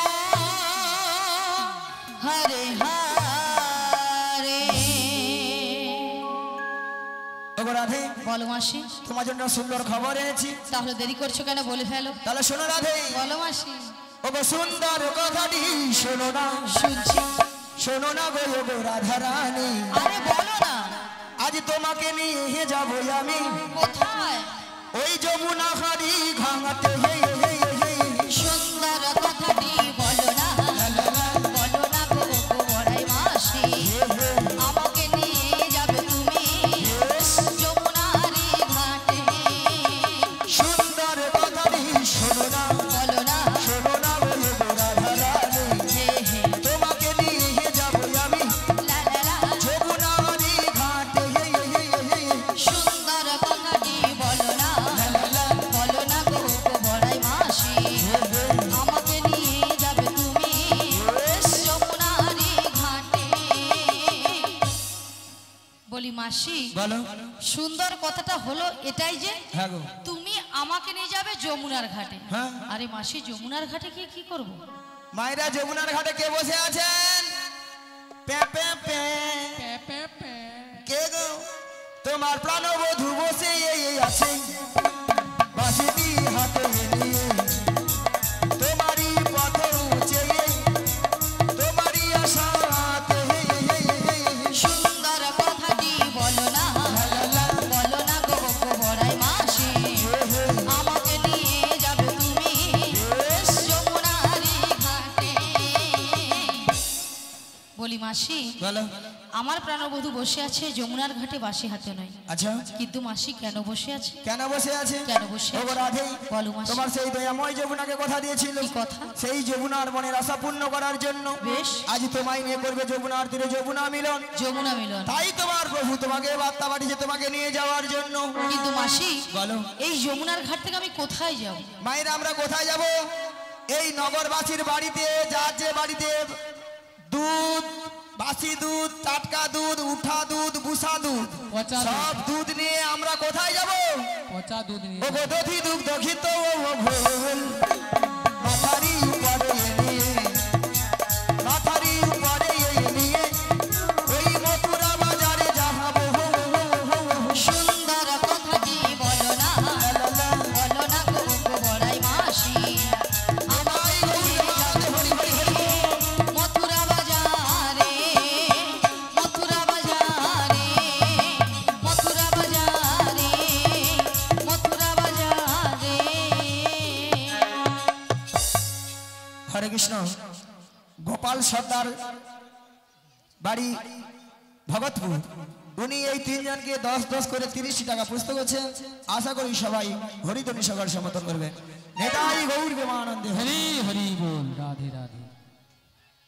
হরে হরে। ওগো রাধে, বলো মাসি, তোমার জন্য সুন্দর খবর এনেছি। তাহলে দেরি করছো কেন, বলে ফেলো। তাহলে শোনো রাধে, বলো মাসি। ওগো সুন্দর কথাটি শোনো না, শুনছি। শোনো না গো ওগো রাধা রানী, আরে বলো না। আজ তোমাকে নিয়ে যাবো আমি কোথায়? ওই যমুনা হারি ঘাটে। সুন্দর কথাটি বলো না, বলো না গো বড়াই মাসি, আমাকে নিয়ে যাবে তুমি যমুনারি ঘাটে। সুন্দর কথাটি শোনো না, বলো না, শোনো না গো ওগো রাধা রানী, হে হে তোমাকে নিয়ে যাবো আমি লা লা লা। যমুনা হারি ঘাটে। সুন্দর কথাটি বলো না, বলো না গো বড়াই মাসি, আমাকে নিয়ে যাবে তুমি যমুনারি ঘাটে। বলি মাসি, বলো। সুন্দর কথাটা হলো এটাই যে হ্যাঁ গো, তুমি আমাকে নিয়ে যাবে যমুনার ঘাটে। হ্যাঁ। আরে মাসি, যমুনার ঘাটে গিয়ে কি করব? মায়েরা যমুনার ঘাটে কে বসে আছেন? পে পে পে। কে গো? তোমার প্রাণবধূ বসে আছে বাঁশিটি হাতে নিয়ে, তোমারই পথ চেয়ে, তোমারই আশাতে। সুন্দর কথাটি বলো না, বলো না গো বড়াই মাসি, আমাকে নিয়ে যাবে তুমি যমুনারি ঘাটে। বলি মাসি, বলো। আমার প্রাণবধূ বসে আছে যমুনার ঘাটে বাঁশি হাতে নয়, আচ্ছা, কিন্তু মাসি কেন বসে আছে? কেন বসে আছে? কেন বসে ওগো আছে? রাধে, বলো মাসি। তোমার সেই দয়াময় যমুনাকে কথা দিয়েছিল, কি কথা? সেই যমুনার মনের আশা পূর্ণ করার জন্য বেশ। আজ তোমায় নিয়ে করবে যমুনার তীরে যমুনা মিলন। যমুনা মিলন। তাই তোমার প্রভু তোমাকে বার্তা পাঠিয়েছে তোমাকে নিয়ে যাওয়ার জন্য। কিন্তু মাসি, বলো। এই যমুনার ঘাট থেকে আমি কোথায় যাব? মায়ের আমরা কোথায় যাব? এই নগরবাসীর বাড়িতে, যার যে বাড়িতে দুধ, বাসি দুধ, টাটকা দুধ, উঠা দুধ, বুসা দুধ, পচা দুধ। সব দুধ নিয়ে আমরা কোথায় যাব? পচা দুধ নিয়ে ও গো দধি দুধ দখিত ও ভোল, মাথারি উপরে নিয়ে, মাথারি উপরে নিয়ে ওই মথুরা বাজারে যাবো। সুন্দর কথাটি বলো না, বলো না গো বড়াই মাসি, আমাকে নিয়ে যাবে মথুরা বাজারে, মথুরা বাজারে, মথুরা বাজারে, মথুরা বাজারে। হরে কৃষ্ণ। গোপাল সর্দার বাড়ি ভগতপুর, উনি এই তিনজনকে 10-10 করে 30 টাকা পুস্তক হচ্ছে। আশা করি সবাই হরিধ্বনি সবার সমর্থন করবে। নেতাই গৌর প্রেমানন্দে হরি। হরি হরি বল, রাধে রাধে।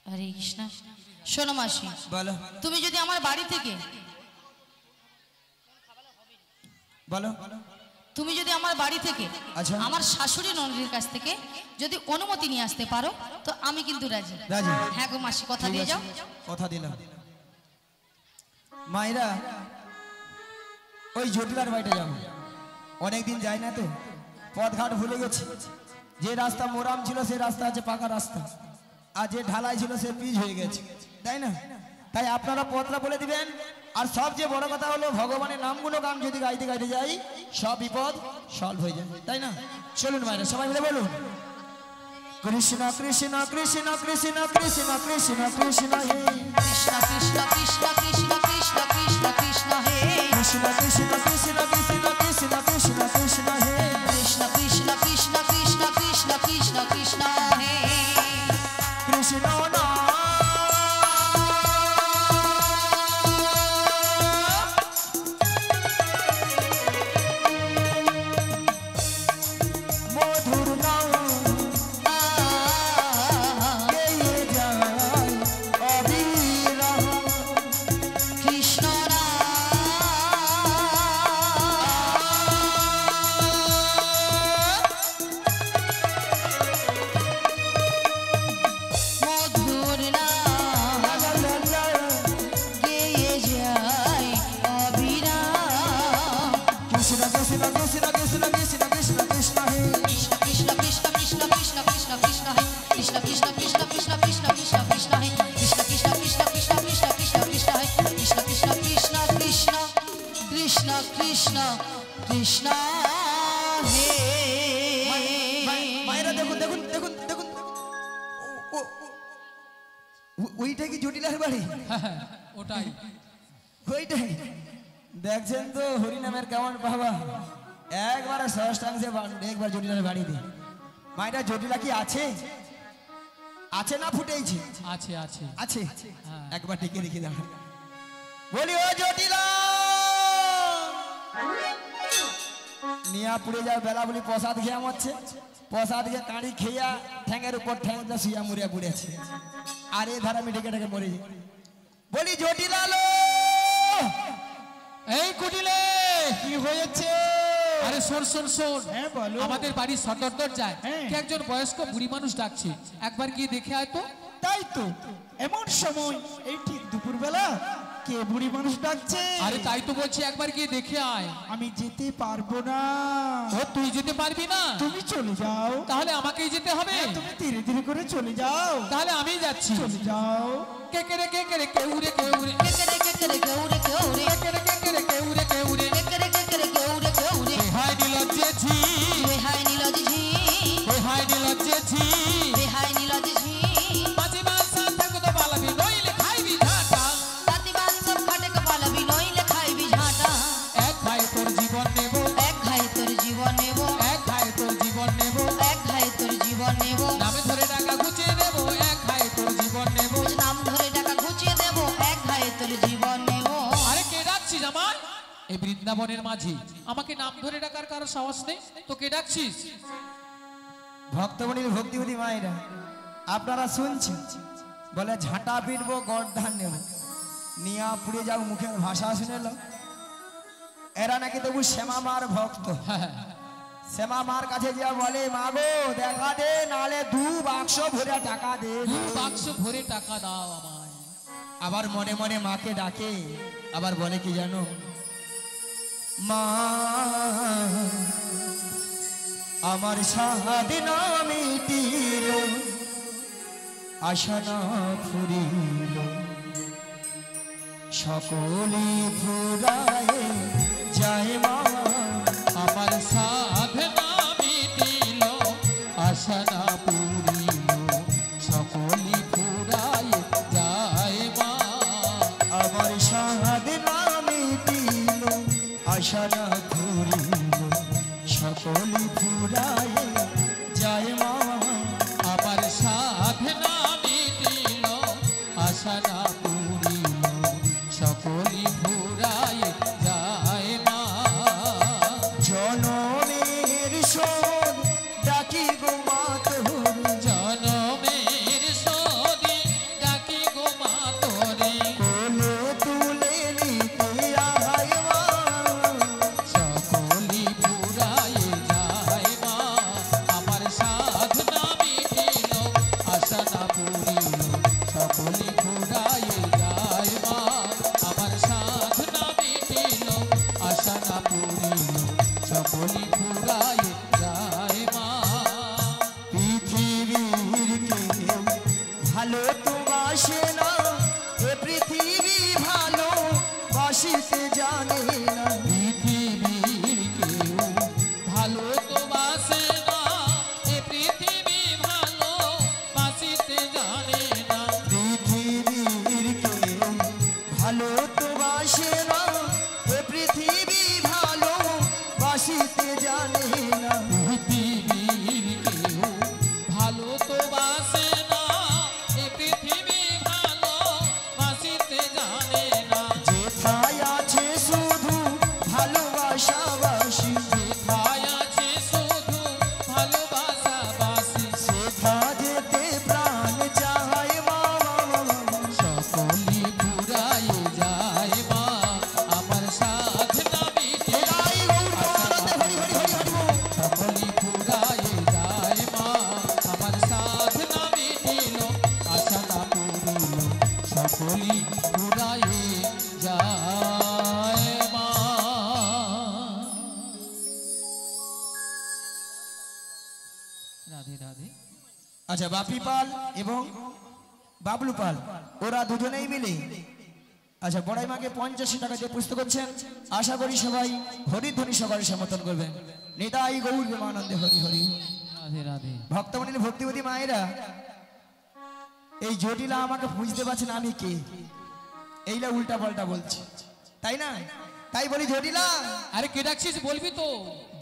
হরে কৃষ্ণ। শোনো মাসি, বলো তুমি যদি আমার বাড়ি থেকে বলো। তুমি যদি আমার বাড়ি থেকে আচ্ছা। আমার শাশুড়ি ননদের কাছ থেকে যদি অনুমতি নিয়ে আসতে পারো তো আমি কিন্তু রাজি। রাজি? হ্যাঁ গো মাসি, কথা ঠিক দিয়ে আছে, যাও। কথা দিলাম। মায়েরা ওই জটিলার বাড়িতে যাবো, অনেকদিন যাই না তো, পথঘাট ভুলে গেছি। যে রাস্তা মোরাম ছিল সে রাস্তা আছে পাকা রাস্তা, আর যে ঢালাই ছিল সে পিচ হয়ে গেছে, তাই না? তাই আপনারা পথটা বলে দিবেন। আর সবচেয়ে বড় কথা হলো ভগবানের নামগুলো গান যদি গাইতে গাইতে যাই সব বিপদ সলভ হয়ে যায়, তাই না? চলুন মায়েরা সবাই মিলে বলুন, কৃষ্ণ কৃষ্ণ কৃষ্ণ কৃষ্ণ কৃষ্ণ কৃষ্ণ কৃষ্ণ হে, কৃষ্ণ কৃষ্ণ কৃষ্ণ কৃষ্ণ কৃষ্ণ কৃষ্ণ কৃষ্ণ হে, কৃষ্ণ কৃষ্ণ কৃষ্ণ কৃষ্ণ কৃষ্ণ কৃষ্ণ কৃষ্ণ হে, কৃষ্ণ কৃষ্ণ কৃষ্ণ কৃষ্ণ কৃষ্ণ কৃষ্ণ কৃষ্ণ হে, কৃষ্ণ নাম মধুর নাম গেয়ে যায় অবিরাম, কৃষ্ণ মধুর নাম গেয়ে যায় অবিরাম, কৃষ্ণ কৃষ্ণ কৃষ্ণ কৃষ্ণ কৃষ্ণ কৃষ্ণ কৃষ্ণ হে, কৃষ্ণ কৃষ্ণ কৃষ্ণ কৃষ্ণ কৃষ্ণ কৃষ্ণ কৃষ্ণ হে, কৃষ্ণ কৃষ্ণ কৃষ্ণ কৃষ্ণ কৃষ্ণ কৃষ্ণ কৃষ্ণ হে, কৃষ্ণ কৃষ্ণ কৃষ্ণ কৃষ্ণ কৃষ্ণ কৃষ্ণ কৃষ্ণ হে, কৃষ্ণ কৃষ্ণ কৃষ্ণ কৃষ্ণ কৃষ্ণ কৃষ্ণ কৃষ্ণ হে। মায়েরা দেখুন দেখুন দেখুন দেখুন, ওইটা কি জটিলার বাড়ি? ওটাই। ওইটাই দেখছেন তো হরিনামের কেমন বাবা, একবার ষষ্ঠাংশে একবার জটিলার বাড়ি দিই। মায়েরা জটিলা কি আছে? আছে না ফুটেইছে? আছে আছে। আছে, হ্যাঁ। একবার ডেকে রেখে দাঁড়া, বলি ও জটিলা, নিয়া পুড়ে যাও বেলা বলি প্রসাদ খেয়ে মরছে, প্রসাদ খেয়ে কাঁড়ি খেয়া ঠ্যাঙের উপর ঠ্যাং শুয়া মুড়িয়া পুড়েছে, আর এ ধারা আমি ডেকে ডেকে মরে যাই। বলি জটিলা লো, এই কুটিলে কি হয়েছে? আরে শোন শোন শোন, হ্যাঁ, বলো। আমাদের বাড়ির সদর দরজায় হ্যাঁ। কে একজন বয়স্ক বুড়ি মানুষ ডাকছে, একবার গিয়ে দেখে আয় তো। তাই তো, এমন সময় এই ঠিক দুপুরবেলা কে বুড়ি মানুষ ডাকছে? আরে তাই তো বলছি, একবার গিয়ে দেখে আয়। আমি যেতে পারবো না। ও তুই যেতে পারবি না? তুমি চলে যাও। তাহলে আমাকেই যেতে হবে। তুমি ধীরে ধীরে করে চলে যাও। তাহলে আমি যাচ্ছি। চলে যাও। কে কে রে কেউ রে কেউ রে কেকরে কেকরে গৌরে গৌরে, কে রে কেউ রে কেকরে কেকরে গৌরে গৌরে, হাই নীলজ্জে ঝি, বেহাই নীলজ ঝি, হাই নীলজ্জে ঝি, বেহাই নীলজ ঝি, মাঝে মাঝে থাকো তো পালাবি নইলে খাইবি ঝাঁটা, তাতিবান সব খাটে কপালবি নইলে খাইবি ঝাঁটা, এক খাই তোর জীবন নেব, এক খাই তোর জীবন নেব, এক খাই তোর জীবন নেব, এক খাই তোর জীবন নেব, নামে ধরে টাকা গুছিয়ে দেব, এক খাই তোর জীবন নেব। নাম ধরে টাকা ঘুচিয়ে দেব, এক খাই তোর জীবন নেব। আরে কে ডাকছিস আমার? এই বৃন্দাবনের মাঝি আমাকে নাম ধরে ডাকার কারো সাহস নেই, তো কে ডাকছিস? ভক্তমণির ভক্তিবতী মায়েরা আপনারা শুনছেন, বলে ঝাঁটা পিটবো গড়ধান নেব, নিয়া পুড়ে যাও মুখের ভাষা শুনেল। এরা নাকি তবু শ্যামা মার ভক্ত। শ্যামা মার কাছে যা বলে, মা গো দেখা দে, নালে 2 বাক্স ভরে টাকা দে। বাক্স ভরে টাকা দাও আমায়। আবার মনে মনে মাকে ডাকে, আবার বলে কি জানো, মা আমার সারাদিন মিটিল, আশা না ফুরিল, সকলে ফুরায় যায় মা, আমার সাধনা মিটিল, আশা না পুরিল, সকলি ফুরায় যায় মা। আমার সারাদিন মিটিল, আশা না ফুরিল, সকলে ফুরায় যায় মা, আমার সাধনা মিটিল, আশা না পুরিল, সকলি ফুরায় যায় মা। জনমের শোধ ডাকি গো মা তোর, জনমের সদি ডাকি গো মা তোরে, কোলে তুলে নিতে আয় মা, সকলি ফুরায় সকলি উড়ায়ে যায় মা। রাধে রাধে। আচ্ছা, বাপি পাল এবং বাবলু পাল ওরা দুজনেই মিলে আচ্ছা বড়াই মাকে 85 টাকা দিয়ে পুস্তক করছেন। আশা করি সবাই হরিধ্বনি সবাই সমর্থন করবেন। নিতাই গৌর প্রেমানন্দে হরি হরি। রাধে রাধে। ভক্তমণির ভক্তিবতী মায়েরা, এই জটিলা আমাকে বুঝতে পারছেন আমি কে, এইলা উল্টা পাল্টা বলছি তাই না? তাই বলি জটিলা, আরে কে ডাকছিস বলবি তো।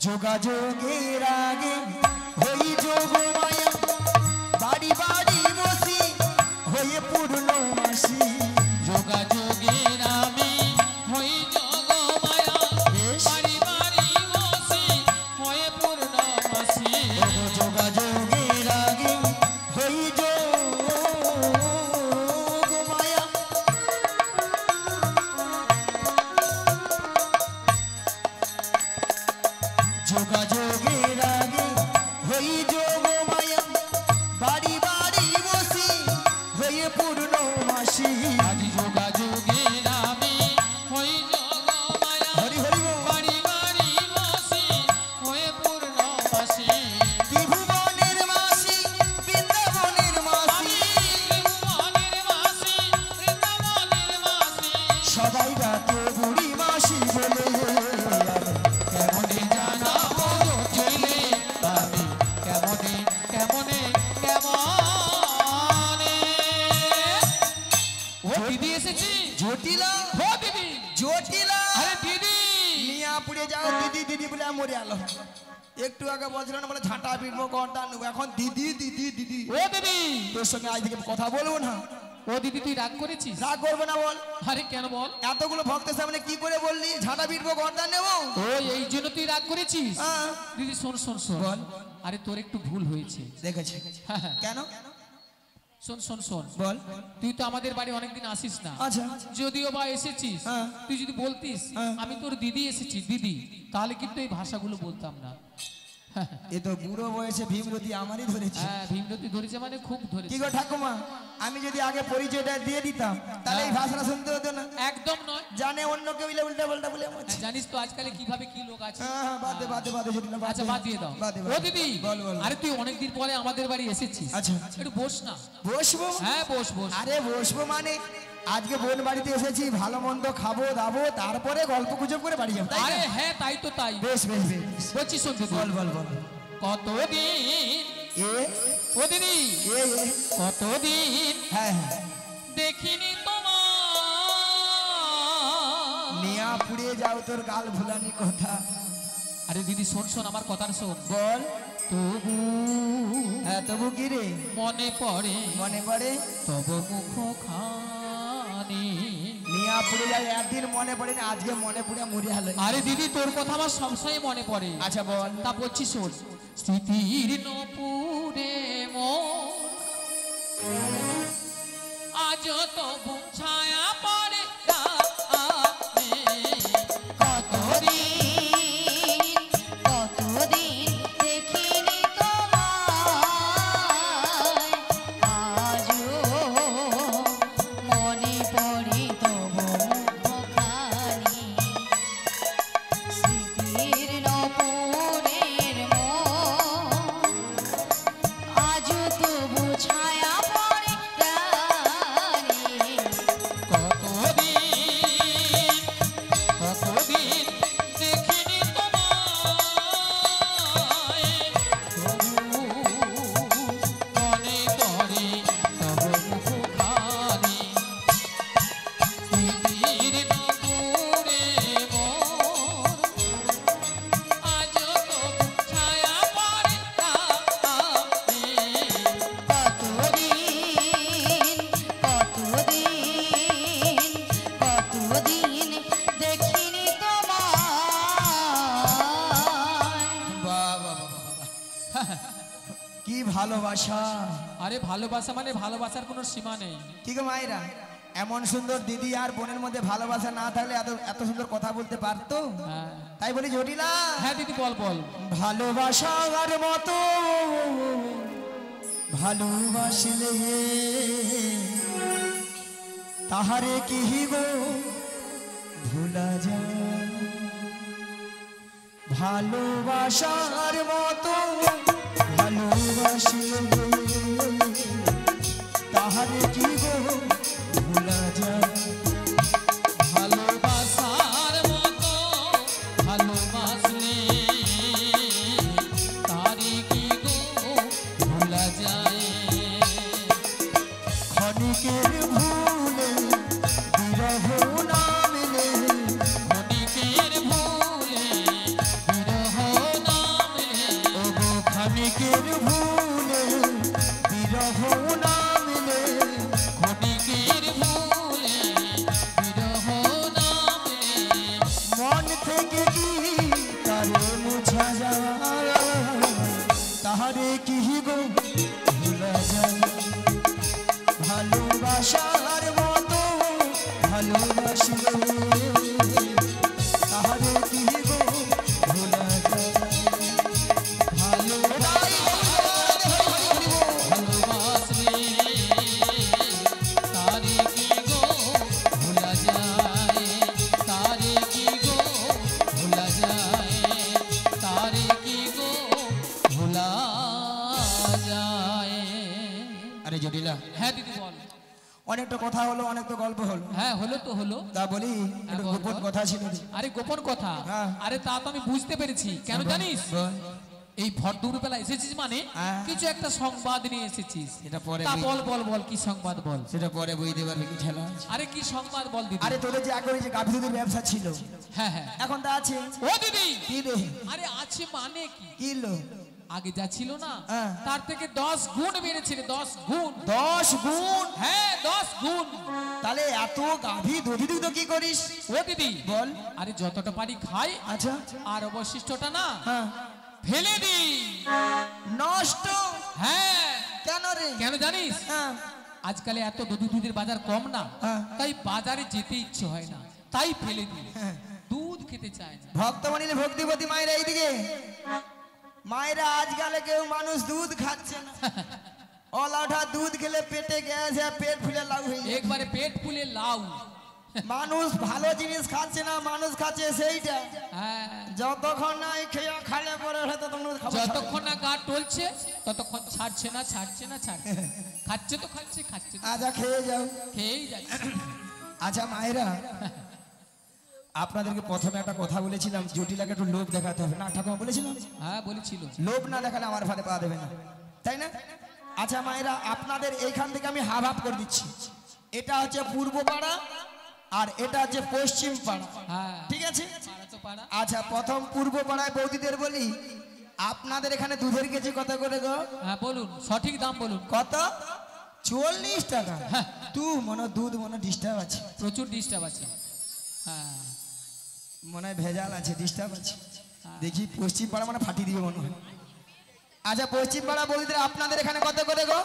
যোগাযোগের আগে হই যোগ মায়া, বাড়ি বাড়ি বসি হয়ে পূর্ণমাসী। যোগাযোগের আমি হই যোগমায়া, বাড়ি বাড়ি বসি হয়ে পূর্ণমাসী। যোগাযোগের আগে হই যোগ মায়া, যোগাযোগের আগে হই যোগ মায়া, বাড়ি বাড়ি বসি হয়ে পূর্ণমাসী। আজ যোগাযোগের আমি হই যোগমায়া, হরি হরি বল। বাড়ি বাড়ি বসি হয়ে পূর্ণমাসী। ত্রিভুবনের মাসি বৃন্দাবনের মাসি, ত্রিভুবনের মাসি, বৃন্দাবনের মাসি। সবাই ডাকে বুড়ি মাসি বলে। কেমনে জানাবো চলে আমি, কেমনে কেমনে কেমনে। ও দিদি এসেছি। জটিলা, ও দিদি। জটিলা, আরে দিদি। মিয়াপুরে যাও দিদি দিদি বলে মরে আলো। একটু আগে বলছিল না বলে ঝাঁটা পিটবো ঘন্টা নেবো, এখন দিদি দিদি দিদি। ও দিদি। তোর সঙ্গে আজ থেকে কথা বলবো না। ও দিদি তুই রাগ করেছিস? রাগ করবো না বল। আরে কেন বল? এতগুলো ভক্তের সামনে কি করে বললি ঝাঁটা পিটবো ঘন্টা নেবো? ও এই জন্য তুই রাগ করেছিস? হ্যাঁ। দিদি শোন শোন শোন। বল। আরে তোর একটু ভুল হয়েছে। দেখেছি। হ্যাঁ, হ্যাঁ। কেন? শোন শোন শোন। বল। তুই তো আমাদের বাড়ি অনেকদিন আসিস না। আচ্ছা। যদিও বা এসেছিস, হ্যাঁ। তুই যদি বলতিস হ্যাঁ। আমি তোর দিদি এসেছি দিদি, তাহলে কিন্তু এই ভাষাগুলো বলতাম না। এ তো বুড়ো বয়সে ভীমরতি আমারই ধরেছে। হ্যাঁ, ভীমরতি ধরেছে মানে খুব কি ধরেছে। গো ঠাকুমা, আমি যদি আগে পরিচয়টা দিয়ে দিতাম তাহলে এই ভাষাটা শুনতে হতো না। একদম নয়। জানে অন্য কেউ ইলে উল্টা পাল্টা বলে আমার। হ্যাঁ, জানিস তো আজকালে কিভাবে কি লোক আছে। হ্যাঁ, বাদে বাদে বাদে জটিলা, বাদ আচ্ছা দে। বাদ দিয়ে দাও। বাদ দে, ও বাদ দে। দিদি, বল বল। আরে তুই অনেকদিন পরে আমাদের বাড়ি এসেছিস। আচ্ছা। একটু বস না। বসবো? হ্যাঁ বস বস। আরে বসবো মানে আজকে বোন বাড়িতে এসেছি, ভালো মন্দ খাবো দাবো, তারপরে গল্প গুজব করে বাড়ি যাবো, তাই আরে না? হ্যাঁ তাই তো তাই। বেশ বেশ বেশ। বলছি শোন দিদি। বল বল বল। কতদিন এ ও দিদি, এ এ, কতদিন হ্যাঁ হ্যাঁ। দেখিনি তোমার। নিয়া পুড়িয়ে যাও তোর গাল ভুলানি কথা। আরে দিদি শোন শোন আমার কথা শোন। বল। তবু হ্যাঁ তবু কি রে মনে পড়ে মনে পড়ে? তব মুখ খানি। নিয়া পুড়ে যায় একদিন মনে পড়ে না, আজকে মনে পড়ে মরে হলো। আরে দিদি তোর কথা আমার সবসময় মনে পড়ে। আচ্ছা বল। তা বলছি শোন। স্মৃতির নপুরে মন আজ তো ছায়া পড়ে গানে। কতদিন কতদিন দেখিনি তোমায়, আজও মনে পড়ে তবু মুখখানি। স্মৃতির নপুরের মন আজও তবু ছায়া পড়ে প্রাণে। কতদিন কতদিন দেখিনি তোমায়, তবু মনে পড়ে তব মুখখানি। স্মৃতির নপুরে মন আজও তবু ছায়া পড়ে গানে। কতদিন দেখিনি তোমায়। বাহ বাহ বাহ বাহ। কি ভালোবাসা! আরে ভালোবাসা মানে ভালোবাসার কোনো সীমা নেই। কি গো মায়েরা, এমন সুন্দর দিদি আর বোনের মধ্যে ভালোবাসা না থাকলে এত এত সুন্দর কথা বলতে পারতো? হ্যাঁ তাই বলি জটিলা, হ্যাঁ দিদি বল বল। ভালোবাসার মতো ভালোবাসলে তাহারে কি গো ভোলা যায় ভালোবাসার মতো ভালোবাসি তাহারে কি গো ভোলা যায় ভালোবাসার মতো ভালোবাসলে তারে কি গো ভোলা যায় ক্ষণিকের ভুলে বিরহ নামলে ক্ষণিকের ভুলে বিরহ নামলে ওগো ক্ষণিকের ভুলে বিরহ নামলে ক্ষণিকের ভুলে বিরহ নামলে মন থেকে কি তারে মুছা যায় তাহারে কি গো ভোলা যায় ভালোবাসার মতো ভালোবাসি তাহারে কি গো ভোলা যায় ভালোবাসলে তারে কি গো ভোলা যায় তারে কি গো ভোলা যায় তারে কি গো ভোলা যায়। আরে জটিলা হ্যাঁ দিদি বল। অনেকটা কথা হলো অনেক তো গল্প হলো হ্যাঁ হলো তো হলো। তা বলি একটু বল, গোপন বল। কথা ছিল আরে গোপন কথা হ্যাঁ। আরে তা তো আমি বুঝতে পেরেছি কেন জানিস বল। এই ভর দুপুরবেলা এসেছিস মানে হ্যাঁ। কিছু একটা সংবাদ নিয়ে এসেছিস সেটা পরে তা বুঝ- বল বল বল কি সংবাদ বল। সেটা পরে বুঝতে পারবে কি ঠেলা আছে। আরে কি সংবাদ বল দিদি। আরে তোদের যে আগে যে গাভী দুধের ব্যবসা ছিল হ্যাঁ হ্যাঁ এখন তা আছে ও দিদি কি রে আরে আছে মানে কি কি লো আগে যা ছিল না হ্যাঁ। তার থেকে 10 গুণ বেড়েছে রে 10 গুণ 10 গুণ হ্যাঁ 10 গুণ। তাহলে এত গাভী দধি দুধ কি করিস ও দিদি বল আরে যতটা পারি খাই আচ্ছা আর অবশিষ্টটা না হ্যাঁ ফেলে দি। নষ্ট হ্যাঁ কেন রে কেন জানিস হ্যাঁ আজকালে এত দুধের বাজার কম না হ্যাঁ। তাই বাজারে যেতে ইচ্ছে হয় না তাই ফেলে দিই হ্যাঁ। দুধ খেতে চায় না। ভক্তমণির ভক্তিপতি মায়েরা এইদিকে মায়েরা আজকালে কেউ মানুষ দুধ খাচ্ছে না অলাঠা দুধ খেলে পেটে গ্যাস পেট ফুলে লাউ হয়ে যায়। একবারে পেট ফুলে লাউ। মানুষ ভালো জিনিস খাচ্ছে না মানুষ খাচ্ছে সেইটা হ্যাঁ যতক্ষণ না এই খেয়ে খালে পরে ওঠে ততক্ষণ খাবার ছাড়ে। যতক্ষণ না গা টলছে ততক্ষণ ছাড়ছে না ছাড়ছে না ছাড়ছে না। খাচ্ছে তো খাচ্ছে খাচ্ছে তো আচ্ছা খেয়ে যাও খেয়েই যাচ্ছে। আচ্ছা মায়েরা আপনাদেরকে প্রথমে একটা কথা বলেছিলাম জটিলাকে একটু লোভ দেখাতে হবে না ঠাকুমা বলেছিলাম হ্যাঁ বলেছিল। লোভ না দেখালে আমার ফাঁদে পা দেবে না তাই না আচ্ছা মায়েরা আপনাদের এইখান থেকে আমি হাফ হাফ করে দিচ্ছি এটা হচ্ছে পূর্ব পাড়া আর এটা হচ্ছে পশ্চিম পাড়া হ্যাঁ ঠিক আছে পাড়া তো পাড়া। আচ্ছা প্রথম পূর্ব পাড়ায় বৌদিদের বলি আপনাদের এখানে দুধের কেজি কত করে গো হ্যাঁ বলুন সঠিক দাম বলুন। কত 40 টাকা তুই মনে হয় দুধ মনে ডিস্টার্ব আছে প্রচুর ডিস্টার্ব আছে। হ্যাঁ মনে হয় ভেজাল আছে ডিস্টার্ব আছে দেখি পশ্চিম পাড়া মানে ফাটিয়ে দিবে মনে হয় আচ্ছা পশ্চিম পাড়া বৌদিদের আপনাদের এখানে কত করে গো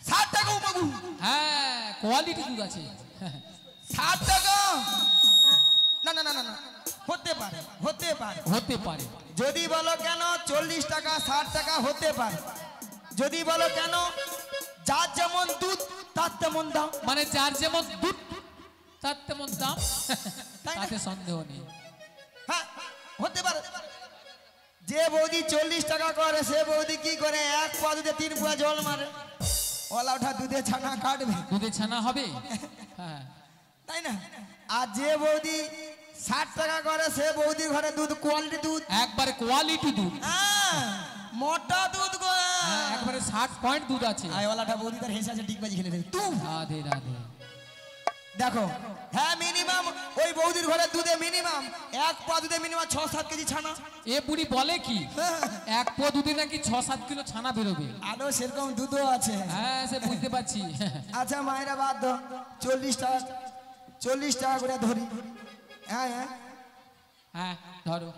60 টাকা বাবু হ্যাঁ কোয়ালিটি দুধ আছে। 60 টাকা না না না না না হতে পারে হতে পারে হতে পারে যদি বলো কেন 40 টাকা 60 টাকা হতে পারে যদি বলো কেন যার যেমন দুধ তার তেমন দাম মানে যার যেমন দুধ তার তেমন দাম তাই না? তাতে সন্দেহ নেই। হ্যাঁ হতে পারে যে বৌদি 40 টাকা করে সে বৌদি কি করে এক পা দুধে 3 পোয়া জল মারে ওলা ওঠা দুধে ছানা কাটবে দুধে ছানা হবে। হ্যাঁ তাই না আর যে বৌদি 60 টাকা করে সে বৌদি ঘরে দুধ কোয়ালিটি দুধ একবারে কোয়ালিটি দুধ। হ্যাঁ, মোটা দুধ গো হ্যাঁ একবারে 60 পয়েন্ট দুধ আছে। আই ওলাটা বৌদি তার হেসে আছে ডিগবাজি খেলে দেবে তুই রাধে রাধে। দেখো হ্যাঁ মিনিমাম ওই বৌদির ঘরে দুধে মিনিমাম এক পা দুধে মিনিমাম 6-7 কেজি ছানা এ বুড়ি বলে কি এক পো দুধে নাকি 6-7 কিলো ছানা বেরোবে। আরো সেরকম দুধও আছে হ্যাঁ সে বুঝতে পারছি। আচ্ছা মায়েরা বাদ দাও 40 টাকা করে ধরি হ্যাঁ হ্যাঁ হ্যাঁ ধরো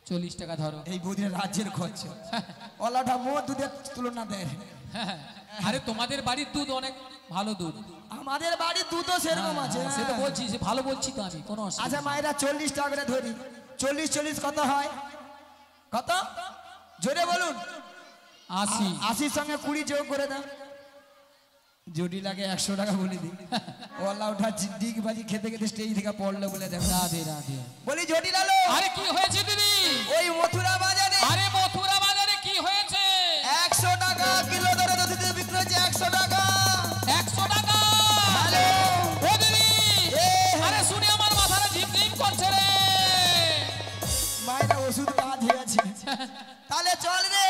40 টাকা ধরো। এই বৌদির রাজ্যের খরচ ওলাটা মোট দুধের তুলনা দেয় হ্যাঁ, আরে তোমাদের বাড়ির দুধ অনেক ভালো দুধ। আমাদের বাড়ির দুধও সেরকম আছে সে তো বলছি সে ভালো বলছি তো আমি কোনো অসুবিধা আচ্ছা মায়েরা 40 টাকা করে ধরি 40 কত হয় কত জোরে বলুন 80 80 সঙ্গে 20 যোগ করে দাও জটিলাকে 100 টাকা বলে দিই ওলা ওঠা ডিগ বাজি খেতে খেতে স্টেজ থেকে পড়লো বলে দেখো। রাধে রাধে। বলি জটিলালো, আরে কি হয়েছে দিদি? ওই মথুরা বাজারে, আরে মথুরা বাজারে কি হয়েছে? 100 টাকা কিলো ধরে দুধ বিক্রি হচ্ছে। 100 টাকা। 100 টাকা? হ্যালো ও দিদি, আরে শুনে আমার মাথাটা ঝিমঝিম করছে রে। মায়েরা ওষুধ কাজ হয়েছে। তাহলে চল রে।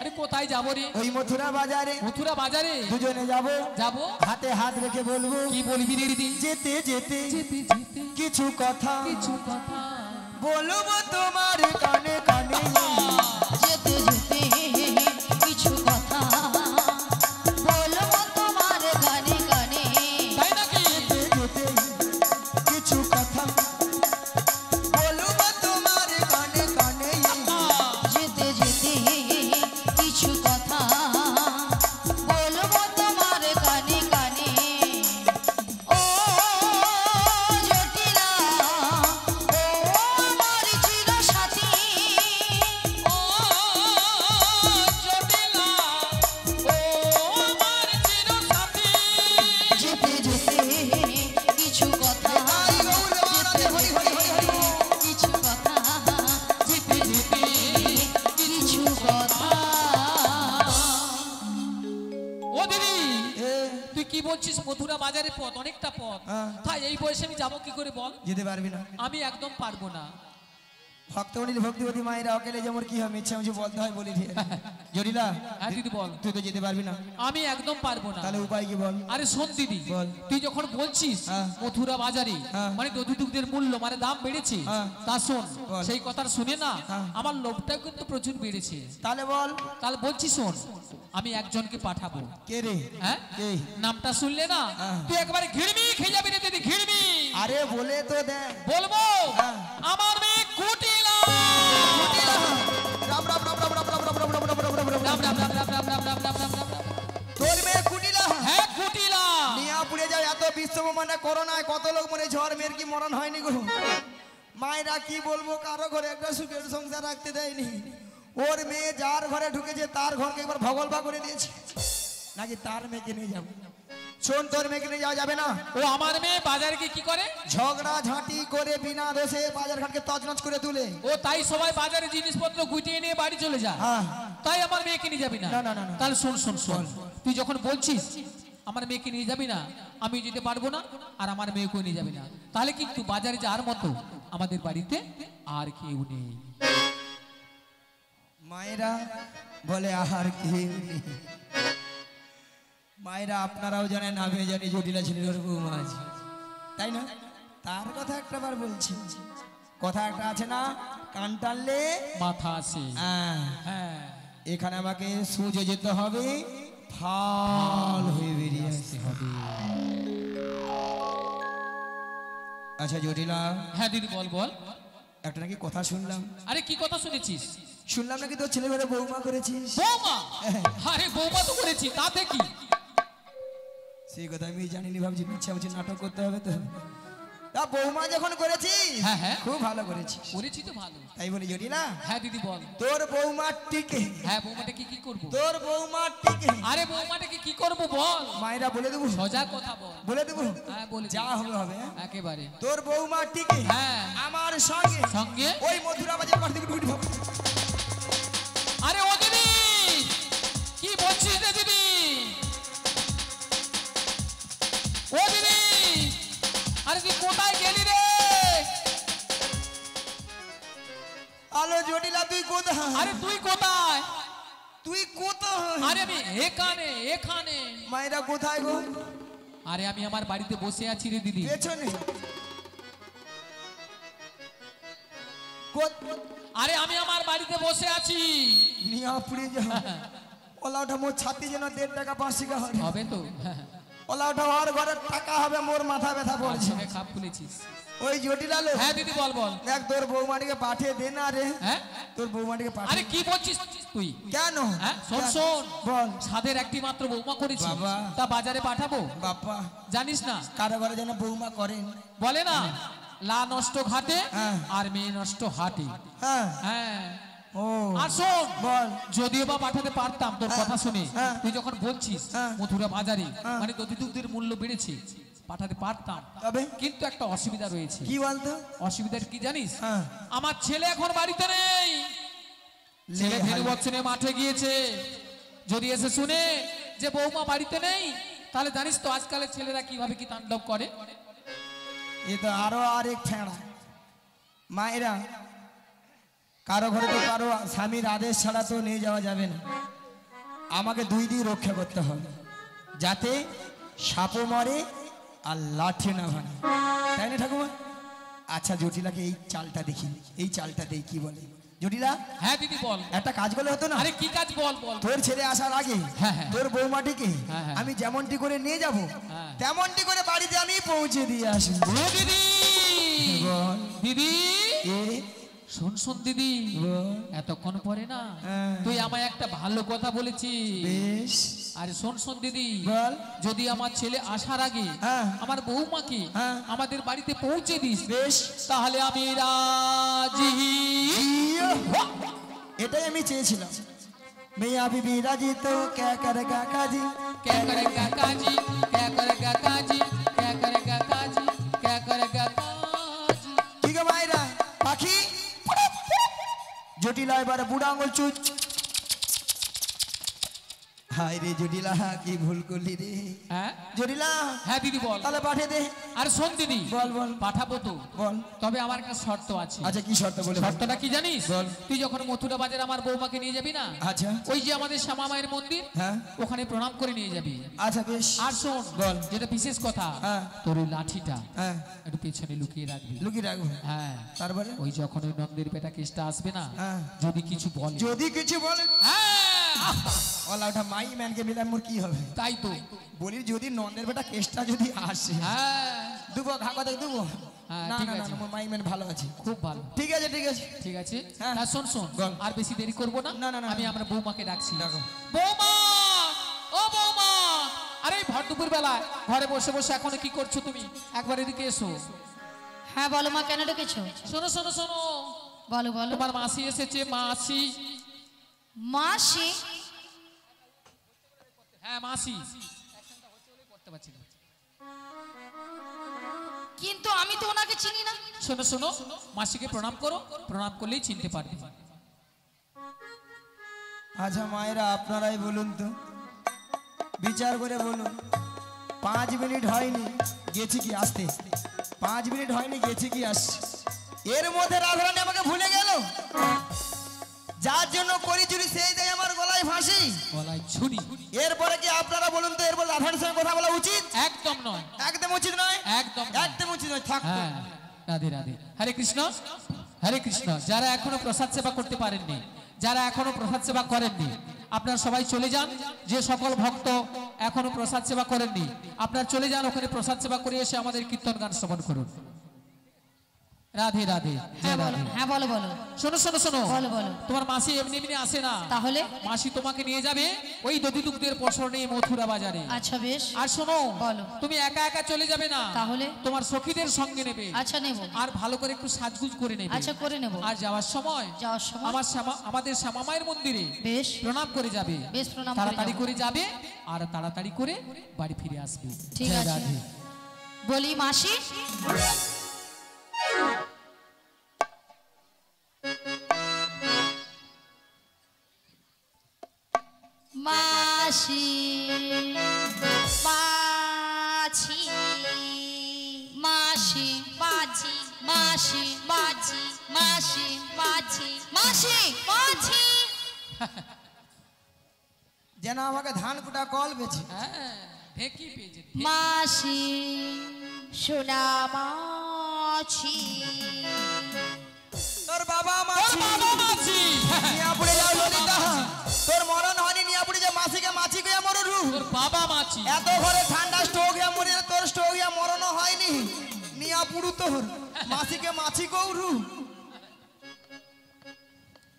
আরে কোথায় যাবো রে? ওই মথুরা বাজারে। মথুরা বাজারে দুজনে যাবো। যাবো? হাতে হাত রেখে বলবো। কি বলবি রে দিদি? যেতে যেতে যেতে যেতে কিছু কথা কিছু কথা বলবো তোমার কানে কানে। যেতে যেতে কিছু কথা বলবো তোমার গানে গানে। তাই নাকি? যেতে কিছু কথা বলবো তোমার কানে কানে। যেতে যেতে কিছু কথা বলবো তোমার গানে গানে। ও জটিলা, ও আমার চিরসাথী, ও জটিলা, ও আমার চিরসাথী। যেতে যেতে কিছু কথা, যেতে যেতে কিছু কথা, যেতে যেতে কিছু কথা। ও দিদি, এ, তুই কি বলছিস? মথুরা বাজারে পথ, অনেকটা পথ। হ্যাঁ। তাই এই বয়সে আমি যাবো কি করে বল? যেতে পারবি না। আমি একদম পারবো না। ভক্তমণি ভক্তিবতী মায়েরা অকেলে যেমন কি হবে ইচ্ছা কিছু বলতে হয় বলি দিয়ে। জটিলা হ্যাঁ দিদি বল। তুই তো যেতে পারবি না, আমি একদম পারবো না। তাহলে উপায় কি বল? আরে শোন দিদি, বল। তুই যখন বলছিস হ্যাঁ। মথুরা বাজারে হ্যাঁ। মানে দধিদুগ্ধের মূল্য মানে দাম বেড়েছে, হ্যাঁ। তা শোন, বল। সেই কথা শুনে না হ্যাঁ। আমার লোভটা কিন্তু প্রচুর বেড়েছে। তাহলে বল। তাহলে বলছি শোন, আমি একজনকে পাঠাবো। কে রে? হ্যাঁ, কে? নামটা শুনলে না হ্যাঁ। তুই একবারে ঘিড়মি খেয়ে যাবি রে দিদি, ঘিড়মি। আরে বলে তো দেখ। বলবো হ্যাঁ। আমার মেয়ে কুটিলা। রাম রাম রাম রাম রাম রাম রাম রাম রাম রাম রাম রাম রাম। রাম রাম রাম রাম রাম রাম রাম রাম রাম রাম রাম। তোর মেয়ে কুটিলা হ্যাঁ কুটিলা। নিয়া পুড়ে যায়। এত বিশ্ব মানে করোনায় কত লোক মরে, ঝড় মেয়ের কি মরণ হয়নি গো? মায়েরা কি বলবো, কারো ঘরে একটা সুখের সংসার রাখতে দেয়নি। ওর মেয়ে যার ঘরে ঢুকেছে তার ঘরকে একবার ভগলভা করে দিয়েছে। নাকি তার মেয়েকে নিয়ে যাবো? শোন, তোর মেয়েকে নিয়ে যাওয়া যাবে না। ও আমার মেয়ে বাজারে গিয়ে কি করে? ঝগড়া ঝাঁটি করে বিনা দোষে বাজার ঘাটকে তছনছ করে তুলে। ও তাই সবাই বাজারে জিনিসপত্র গুটিয়ে নিয়ে বাড়ি চলে যায়। হ্যাঁ। তাই আমার মেয়েকে নিয়ে যাবি না? না, না, না, না। তাহলে শোন শোন শোন, তুই যখন বলছিস আমার মেয়েকে নিয়ে যাবি না, আমি যেতে পারবো না, আর আমার মেয়েকেও নিয়ে যাবি না, তাহলে কিন্তু বাজারে যাওয়ার মতো আমাদের বাড়িতে আর কেউ নেই। মায়েরা বলে আহার কেউ নেই। মায়েরা আপনারাও জানেন, আমিও জানি জটিলা ছেলের বৌমা আছে, তাই না? তার কথা একটা বার বলছি। কথা একটা আছে না, কান টানলে মাথা আছে। হ্যাঁ, হ্যাঁ, এখানে আমাকে সোজে যেতে হবে, ফাল হয়ে বেরিয়ে আসতে হবে। আচ্ছা জটিলা, হ্যাঁ দিদি বল বল। একটা নাকি কথা শুনলাম। আরে কি কথা শুনেছিস? শুনলাম নাকি তোর ছেলে ঘরে বৌমা করেছিস। বৌমা? আরে বৌমা তো করেছি, তাতে কি? সেই কথা আমি জানিনি, ভাবছি ইচ্ছা হচ্ছে নাটক করতে হবে তো। তা বৌমা যখন করেছিস, হ্যাঁ, হ্যাঁ। খুব ভালো করেছিস। করেছি তো ভালো। তাই বলি জটিলা, হ্যাঁ দিদি বল। তোর বৌমার টিকে, হ্যাঁ বৌমাটাকে কি করবো? তোর বৌমার টিকে আরে বৌমাটাকে কি করবো বল? মায়েরা বলে দেবো, সোজা কথা বল। বলে দেবো, হ্যাঁ বলে দে। যা হবে হবে। একেবারে। তোর বৌমার টিকে হ্যাঁ। আমার সঙ্গে সঙ্গে? ওই মথুরা বাজার পাশ থেকে ঢুকতে হবে। আরে ও দিদি, কি বলছিস রে দিদি? ও দিদি, আরে তুই কোথায় গেলি রে? আলো জটিলা, তুই কোথায়? আরে তুই কোথায়? তুই কোথায়? আরে আমি এখানে এখানে। মায়েরা কোথায় গো? আরে আমি আমার বাড়িতে বসে আছি রে দিদি। পেছনে। আরে আমি আমার বাড়িতে বসে আছি। নিয়া পুড়ে যা। ওলা ওঠা মোর ছাতি যেন 1.5 টাকা 5 টাকা হবে। হবে তো? ওলা ওঠা ওর ঘরে টাকা হবে, মোর মাথা ব্যথা পড়ছে। সঙ্গে খাপ খুলেছিস। ওই জটিলা লো, হ্যাঁ দিদি বল বল। দেখ তোর বৌমাটিকে পাঠিয়ে দে না রে। হ্যাঁ, তোর বৌমাটিকে আরে পাঠিয়ে। কি বলছিস তুই? কেন? হ্যাঁ শোন শোন, বল। সাদের একটি মাত্র বৌমা করেছি, বাবা। তা বাজারে পাঠাবো? বাপ্পা, জানিস না কারো ঘরে যেন বৌমা করেন। বলে না, লা নষ্ট ঘাটে হ্যাঁ। আর মেয়ে নষ্ট হাটে। হ্যাঁ, হ্যাঁ, ও আর শোন, বল। যদিও বা পাঠাতে পারতাম তোর কথা শুনে, হ্যাঁ। তুই যখন বলছিস হ্যাঁ। মথুরা বাজারে হ্যাঁ। মানে দধি দুগ্ধের মূল্য বেড়েছে, পাঠাতে পারতাম, তবে কিন্তু একটা অসুবিধা রয়েছে। কি বলতো? অসুবিধার কি জানিস? হ্যাঁ। আমার ছেলে এখন বাড়িতে নেই, ছেলে ধেনু বচ্চনে মাঠে গিয়েছে। যদি এসে শুনে যে বৌমা বাড়িতে নেই, তাহলে জানিস তো আজকালের ছেলেরা কিভাবে কি তাণ্ডব করে। এ তো আরো আরেক ফেঁড়া। মায়েরা, কারো ঘরে তো কারো স্বামীর আদেশ ছাড়া তো নিয়ে যাওয়া যাবে না। আমাকে 2 দিন রক্ষা করতে হবে, যাতে সাপও মরে আর লাঠি না ভাঙে, তাই না ঠাকুমা? আচ্ছা জটিলাকে এই চালটা দেখি, এই চালটা দেই, কি বলে জটিলা? হ্যাঁ দিদি বল। একটা কাজ করলে হতো না? আরে কি কাজ বল বল। তোর ছেলে আসার আগে হ্যাঁ, হ্যাঁ। তোর বৌমাটিকে হ্যাঁ, হ্যাঁ। আমি যেমনটি করে নিয়ে যাব, হ্যাঁ। তেমনটি করে বাড়িতে আমি পৌঁছে দিয়ে আসি। ও দিদি, বল। দিদি এ শোন শোন দিদি, বল। এতক্ষণ পরে না হ্যাঁ। তুই আমায় একটা ভালো কথা বলেছিস। বেশ, আরে শোন শোন দিদি, বল। যদি আমার ছেলে আসার আগে হ্যাঁ। আমার বৌমাকে হ্যাঁ। আমাদের বাড়িতে পৌঁছে দিস, বেশ, তাহলে আমি রাজি। ইয়ো! এটাই আমি চেয়েছিলাম। মিয়া বিবি রাজি তো ক্যা করেগা কাজী, क्या करेगा काजी, क्या करेगा काजी, क्या करेगा काजी, क्या करेगा काजी। ঠিক আছে মায়েরা, পাখি জটিলা এবারে বুড়া আঙুল চুচ। হায় রে জটিলা, কি ভুল করলি রে হ্যাঁ জটিলা। হ্যাঁ দিদি বল। তাহলে পাঠিয়ে দে। আর শোন দিদি, বল, বল। পাঠাবো তো, বল। তবে আমার একটা শর্ত আছে। আচ্ছা কি শর্ত বলে? শর্তটা কি জানিস? বল। তুই যখন মথুরা বাজারে আমার বৌমাকে নিয়ে যাবি না, আচ্ছা ওই যে আমাদের শ্যামা মায়ের মন্দির, হ্যাঁ। ওখানে প্রণাম করে নিয়ে যাবি। আচ্ছা বেশ। আর শোন, বল। যেটা বিশেষ কথা, হ্যাঁ। তোর ওই লাঠিটা হ্যাঁ, একটু পেছনে লুকিয়ে রাখবি। লুকিয়ে রাখবো। হ্যাঁ, তারপরে ওই যখন ওই নন্দের বেটা কেসটা আসবে না, হ্যাঁ। যদি কিছু বলে, যদি কিছু বলে, হ্যাঁ, ওলা ওটা মাই ম্যানকে মিলাম মোর কি হবে? তাই তো। বলি যদি নন্দের বেটা কেসটা যদি আসে, হ্যাঁ, দুবো ঘাকা দেখ দুবো। হ্যাঁ, না ঠিক না না, আছে। মোর মাই ম্যান ভালো আছে। খুব ভালো। ঠিক আছে ঠিক আছে। ঠিক আছে, হ্যাঁ। তা শোন শোন, বল। আর বেশি দেরি করবো না। না, না, না, আমি না। আমার বৌমাকে ডাকছি। ডাকো। বৌমা, ও বৌমা, আরে এই ভর দুপুর বেলা ঘরে বসে বসে এখনো কি করছো তুমি? একবার এদিকে এসো। হ্যাঁ বলো মা, কেন ডেকেছো? শোনো শোনো শোনো, বলো বলো। তোমার মাসি এসেছে, মাসি। মাসি? হ্যাঁ মাসি। করতে পারছি না। কিন্তু আমি তো ওনাকে চিনি না। শোনো শোনো, মাসিকে প্রণাম করো, প্রণাম করলেই চিনতে পারবে। আচ্ছা মায়েরা, আপনারাই বলুন তো, বিচার করে বলুন, 5 মিনিট হয়নি গেছি কি আসতে? 5 মিনিট হয়নি গেছি কি আসছে? এর মধ্যে রাধারানী আমাকে ভুলে গেল। যার জন্য করি চুরি সেই দেয় আমার গলায় ফাঁসি। গলায় ছুরি। এরপরে কি আপনারা বলুন তো, এরপর রাধারানীর সঙ্গে কথা বলা উচিত? একদম নয়, একদম উচিত নয়, একদম নয়। একদম উচিত নয়। থাক। হ্যাঁ, রাধে রাধে। হরে কৃষ্ণ, হরে কৃষ্ণ। যারা এখনো প্রসাদ সেবা করতে পারেননি, যারা এখনো প্রসাদ সেবা করেননি, আপনারা সবাই চলে যান। যে সকল ভক্ত এখনো প্রসাদ সেবা করেননি, আপনারা চলে যান, ওখানে প্রসাদ সেবা করে এসে আমাদের কীর্তন গান শ্রবণ করুন। রাধে রাধে। হ্যাঁ বলো, হ্যাঁ বলো বলো। শোনো শোনো শোনো, বলো, বলো। তোমার মাসি এমনি এমনি আসে না। তাহলে? মাসি তোমাকে নিয়ে যাবে ওই দধি দুগ্ধের পসরণে মথুরা বাজারে। আচ্ছা বেশ। আর শোনো, বলো। তুমি একা একা চলে যাবে না, তাহলে? তোমার সখীদের সঙ্গে নেবে। আচ্ছা নেব। আর ভালো করে একটু সাজগুজ করে নেবে। আচ্ছা করে নেব। আর যাওয়ার সময় আমাদের শ্যামা মায়ের মন্দিরে বেশ প্রণাম করে যাবে। বেশ, প্রণাম করে তাড়াতাড়ি যাবো। করে যাবে আর তাড়াতাড়ি করে বাড়ি ফিরে আসবে। ঠিক জয় আছে। রাধে। বলি মাসি, মাসি, মাছি, মাসি, মাছি, মাসি, মাছি, মাসি, মাছি, মাসি, মাছি। যেন আমাকে ধান কুটা কল বেছে। হ্যাঁ, ঢেকি পেয়েছে। মাসি, সোনা মাছি, তোর বাবা মাছি। নিয়াপুরে যাও ললিতা, তোর মরণ হয়নি। নিয়াপুরে যে মাছিকে মাছি গিয়া মরু। তোর বাবা মাছি। এত ঘরে ঠান্ডা স্ট্রোক হইয়া মরে, তোর স্ট্রোক হইয়া মরণ হয়নি। নিয়াপুরু তোর মাছিকে মাছি গৌরু।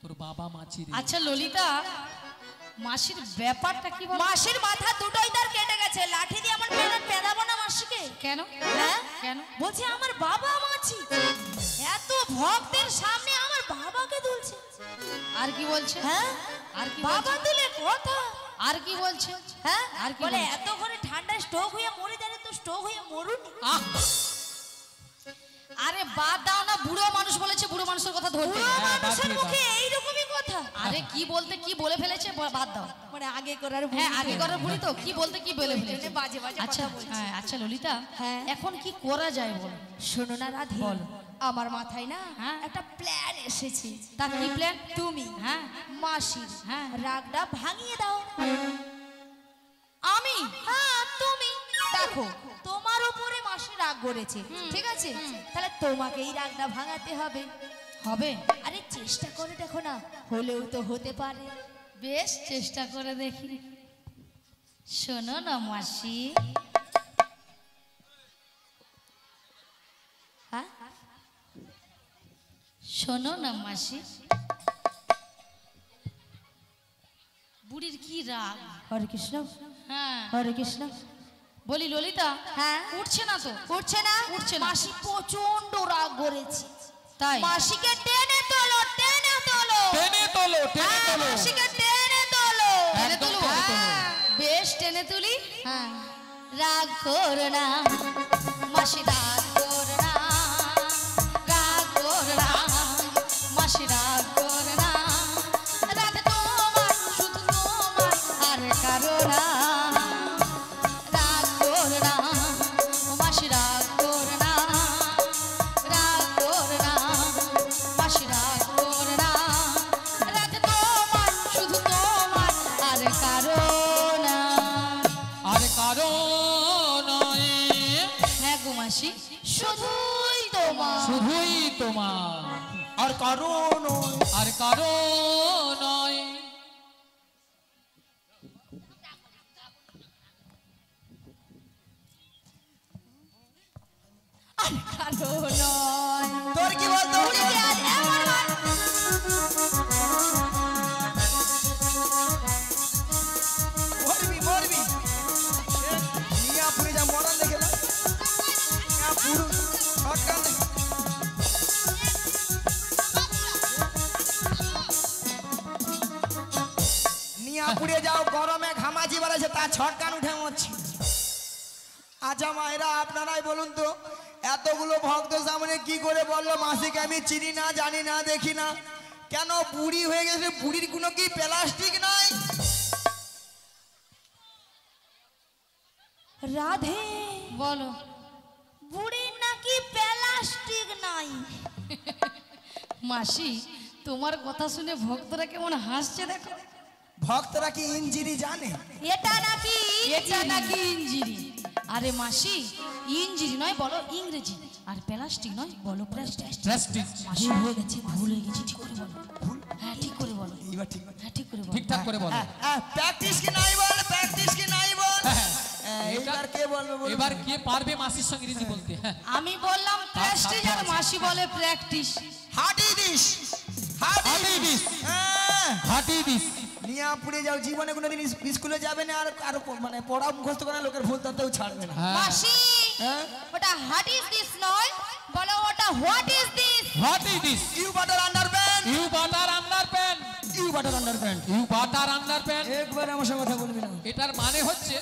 তোর বাবা মাছি রে। আচ্ছা ললিতা, মাসির ব্যাপারটা কি বল? মাসির মাথা দুটোই তার কেটে গেছে, লাঠি দিয়ে আমার পেটে পেদাবো না মাসিকে। কেন? হ্যাঁ কেন? বলছি আমার বাবা মাছি, এত ভক্তের সামনে আমার বাবা আমাকে তুলছে। আর কি বলছে? হ্যাঁ আর কি বাবা বলছে? তুলে কথা। আর কি বলছে? হ্যাঁ আর কি বলে বলছে? এত করে ঠান্ডায় স্ট্রোক হয়ে মরে যাবে, তো স্ট্রোক হয়ে মরুন। আহ! আরে বাদ দাও না, বুড়ো মানুষ বলেছে, বুড়ো মানুষের কথা ধরবে বুড়ো না। বাদ মানুষের দিয়ে দাও। মুখে এইরকমই কথা। আরে কি বলতে কি বলে ফেলেছে, বাদ দাও। মানে আগে করার হ্যাঁ আগে করার বুড়ি তো কি বলতে কি বলে ওই ফেলেছে। জন্য বাজে বাজে আচ্ছা কথা বলছে। হ্যাঁ আচ্ছা ললিতা, হ্যাঁ। এখন কি করা যায় বল? শোনো না রাধে, বলো। আমার মাথায় না হ্যাঁ। একটা প্ল্যান এসেছে। তা কি প্ল্যান? তুমি হ্যাঁ মাসির হ্যাঁ। রাগটা ভাঙিয়ে দাও। আমি? হ্যাঁ তুমি। দেখো তোমার উপরে মাসি রাগ করেছে, ঠিক আছে, তাহলে তোমাকেই রাগটা ভাঙাতে হবে। হবে? আরে চেষ্টা করে দেখো না, হলেও তো হতে পারে। বেশ চেষ্টা করে দেখি। শোনো না মাসি, হ্যাঁ শোনো না মাসি, বুড়ির কি রাগ। হরে কৃষ্ণ হ্যাঁ হরে কৃষ্ণ। বলি ললিতা, হ্যাঁ উঠছে না তো? উঠছে না, উঠছে না। মাসি প্রচন্ড রাগ করেছে। তাই? মাসিকে টেনে তোলো, টেনে তোলো। টেনে তোলো, টেনে হ্যাঁ, তোলো। মাসিকে টেনে তোলো। টেনে একদম তুলবো? টেনে তোলো। হ্যাঁ, বেশ টেনে তুলি। হ্যাঁ রাগ করো না মাসি, রাগ করো না, রাগ করো না মাসি, রাগ করো না, রাধে তোমার শুধু তোমার আর কারো না, রাগ করো না মাসি, রাগ করো না, রাগ করো না মাসি, রাগ করো না, রাধে তোমার শুধু তোমার আর কারো না। আর কারো নয়, হ্যাঁ গো মাসি, শুধুই তোমার। শুধুই তোমার, আর কারণ আর কারো নয়। আর কারো নয়। তোর কি বলতো? বুড়িকে আজ এমন মার- মরবি মরবি। নিয়া পুরে যা মরণ দেখে না, নিয়া পুরু ছটকান দেখে। নিয়া পুড়ে যাও, গরমে ঘামাচি বেড়াচ্ছে, তার ছটকান উঠে মরছে। আচ্ছা মায়েরা আপনারাই বলুন তো, এতগুলো ভক্ত সামনে কি করে বললো মাসিকে আমি চিনি না, জানি না, দেখি না, কেন বুড়ি হয়ে গেছে? বুড়ির কোনো কি প্লাস্টিক নাই? রাধে বলো। বুড়ির নাকি প্লাস্টিক নাই। মাসি, তোমার কথা শুনে ভক্তরা কেমন হাসছে দেখো। ভক্তরা কি ইঞ্জিনি জানে? এটা নাকি এটা নাকি ইঞ্জিরি। আরে মাসি, ইঞ্জিরি নয় বলো ইংরেজি, আর প্লাস্টিক নয় বলো প্লাস্টিক। প্লাস্টিক। মাসি ভুলে গেছি, ভুলে গেছি, ঠিক করে বলো। হ্যাঁ ঠিক করে বলো, এইবার ঠিক হ্যাঁ ঠিক করে বলো। ঠিকঠাক করে বলো। প্র্যাকটিস কি নাই বল, প্র্যাকটিস কি নাই বল। হ্যাঁ, এইবার কে বলবে বলুন? এবার কে পারবে মাসির সঙ্গে ইংরেজি বলতে? হ্যাঁ, আমি বললাম প্লাস্টিক আর মাসি বলে প্র্যাকটিস। হাঁটি দিস, হাঁটি হাঁটি দিস। হ্যাঁ। হাঁটি দিস। নিয়া পুড়ে যাও, জীবনে কোনোদিন স্কুলে যাবে না, আর আর মানে পড়া মুখস্থ করা লোকের ভুল তাতেও ছাড়বে না। হ্যাঁ। মাসি হ্যাঁ। ওটা হোয়াট ইজ দিস নয়, বলো ওটা what is this. What is this? You butter underpant, You butter underpant. You butter underpant. You butter underpant. একবার আমার সঙ্গে কথা বলবি না। এটার মানে হচ্ছে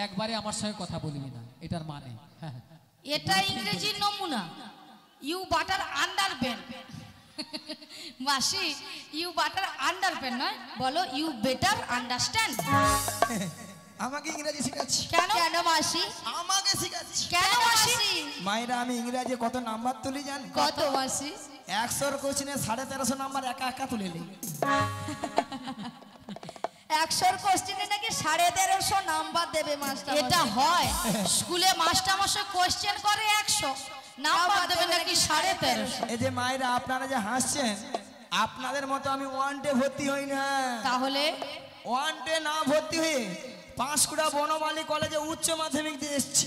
একবারে আমার সঙ্গে কথা বলবি না, এটার মানে। হ্যাঁ, এটা ইংরেজির নমুনা। You butter under pen. মাসি, ইউ বাটার আন্ডার পেন নয়, বলো ইউ বেটার আন্ডারস্ট্যান্ড। আমাকে ইংরেজি শেখাচ্ছি? কেন? কেন মাসি? আমাকে শেখাচ্ছি। কেন মাসি? মায়েরা আমি ইংরেজি কত নাম্বার তুলি জানি? কত মাসি? 100 কোশ্চেনে 1350 নাম্বার একা একা তুলে নিই। 100 কোশ্চেনে নাকি 1350 নাম্বার দেবে মাস্টার। এটা হয় স্কুলে মাস্টারমশাই কোশ্চেন করে 100, নাম্বার দেবে নাকি 1350। এই যে মায়েরা আপনারা যে হাসছেন, আপনাদের মতো আমি ওয়ানটে ভর্তি হই না। তাহলে ওয়ানটে না ভর্তি হয়ে পাঁশকুড়া বনমালী কলেজে উচ্চ মাধ্যমিক দিয়ে এসেছি।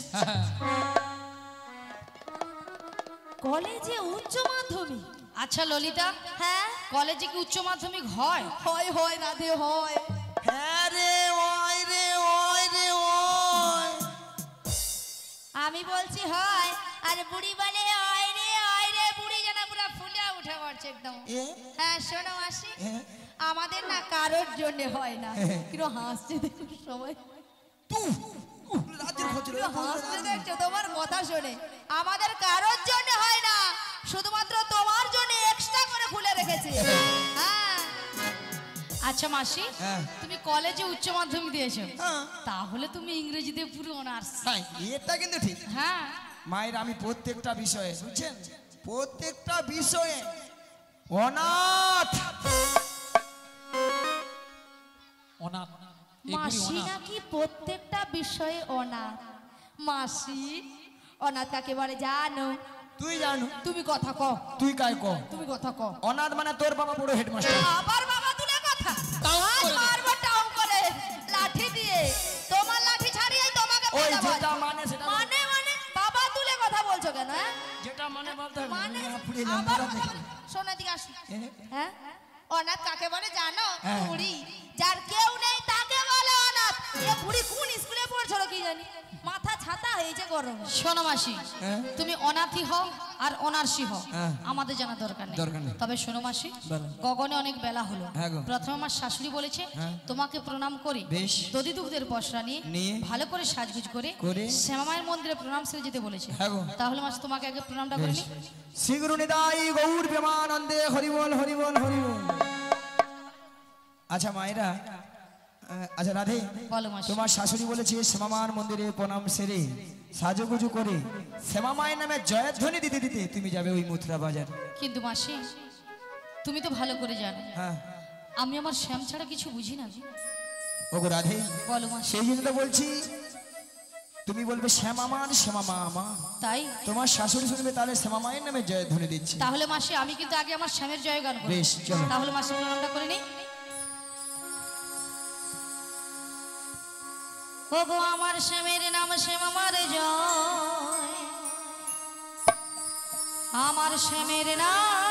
কলেজে উচ্চ মাধ্যমিক? আচ্ছা ললিতা, হ্যাঁ কলেজে কি উচ্চ মাধ্যমিক হয়? হয় হয় রাধে হয়। হ্যাঁ রে, ওই রে, ওই রে, ওই। আমি বলছি হয়, আর বুড়ি বলে ওই রে বুড়ি যেন পুরো ফুলে উঠে পড়ে। পারছে একদম। এ হ্যাঁ শোনো মাসি, হ্যাঁ। আমাদের না কারোর জন্য হয় না। কিরো হাসছে দেখো সবাই, রাজ্যের খোঁজ কিরো হাসছে দেখছো তোমার কথা শুনে। আমাদের কারোর জন্য হয় না, শুধুমাত্র তোমার জন্য এক্সট্রা করে খুলে রেখেছি। হ্যাঁ আচ্ছা মাসি, হ্যাঁ। তুমি কলেজে উচ্চ মাধ্যমিক দিয়েছো, হ্যাঁ। তাহলে তুমি ইংরেজিতে পুরো অনার্স। হ্যাঁ, এটা কিন্তু ঠিক। হ্যাঁ, মায়ের আমি প্রত্যেকটা বিষয়ে, বুঝছেন, প্রত্যেকটা বিষয়ে অনাথ। অনাথ এই বুড়ি মাসি অনাথ। নাকি প্রত্যেকটা বিষয়ে অনাথ। মাসি অনাথ কাকে বলে জানো? তুই জানো? তুমি কথা কও, তুই কাই ক? তুমি কথা কও। অনাথ মানে তোর বাবা বড় হেডমাস্টার। আবার বাবা তুলে কথা, টাউন আজ করে দে। মারবো টাউন করে লাঠি দিয়ে। তোমার লাঠি ছাড়িয়ে তোমাকে ওই পেটাবো। যেটা মানে সেটা বল। মানে মানে বাবা তুলে কথা বলছো কেন? হ্যাঁ যেটা মানে বলতে হবে। মানে না, পুড়িয়ে যাবো, আবার দাঁড়া দেখি। শোনা দিকে আসো। এ? হ্যাঁ অনাথ কাকে বলে জানো? হ্যাঁ। বুড়ি যার কেউ নেই তাকে বলে অনাথ। এ বুড়ি কোন স্কুলে পড়ছো কি জানি, মাথা ছাতা হয়েছে গরমে। শোনো মাসি, হ্যাঁ। তুমি অনাথি হও আর অনার্সি হও, হ্যাঁ। আমাদের জানা দরকার নেই। দরকার নেই। তবে শোনো মাসি, বলো। গগনে অনেক বেলা হলো। হ্যাঁ গো। প্রথমে আমার শাশুড়ি বলেছে হ্যাঁ। তোমাকে প্রণাম করে বেশ। দধি দুগ্ধের পসরা নিয়ে নিয়ে ভালো করে সাজগুজ করে করে শ্যামামায়ের মন্দিরে প্রণাম সেরে যেতে বলেছে। হ্যাঁ গো। তাহলে মাসি তোমাকে আগে প্রণামটা করে নি। শীঘ্র নিদাই গৌর প্রেমানন্দে হরিবল হরিবল হরিবল। আচ্ছা মায়েরা, আচ্ছা রাধে, বলো মাসি। তোমার শাশুড়ি বলেছে শ্যামামার মন্দিরে প্রণাম সেরে সাজুগুজু করে শ্যামামায়ের নামে জয়ধ্বনি দিতে দিতে তুমি যাবে ওই মথুরা বাজার। কিন্তু মাসি, তুমি তো ভালো করে জানো হ্যাঁ আমি আমার শ্যাম ছাড়া কিছু বুঝি না। ওগো রাধে, বলো মাসি। সেই জন্য তো বলছি তুমি বলবে শ্যামামার শ্যামামা আমা। তাই তোমার শাশুড়ি শুনবে তাহলে শ্যামামায়ের নামে জয়ধ্বনি দিচ্ছে। তাহলে মাসি আমি কিন্তু আগে আমার শ্যামের জয়গান করব। বেশ, চলো। তাহলে মাসি প্রণামটা করে নি। ওগো আমার শ্যামের নাম শ্যাম আমার জয়, আমার শ্যামের নাম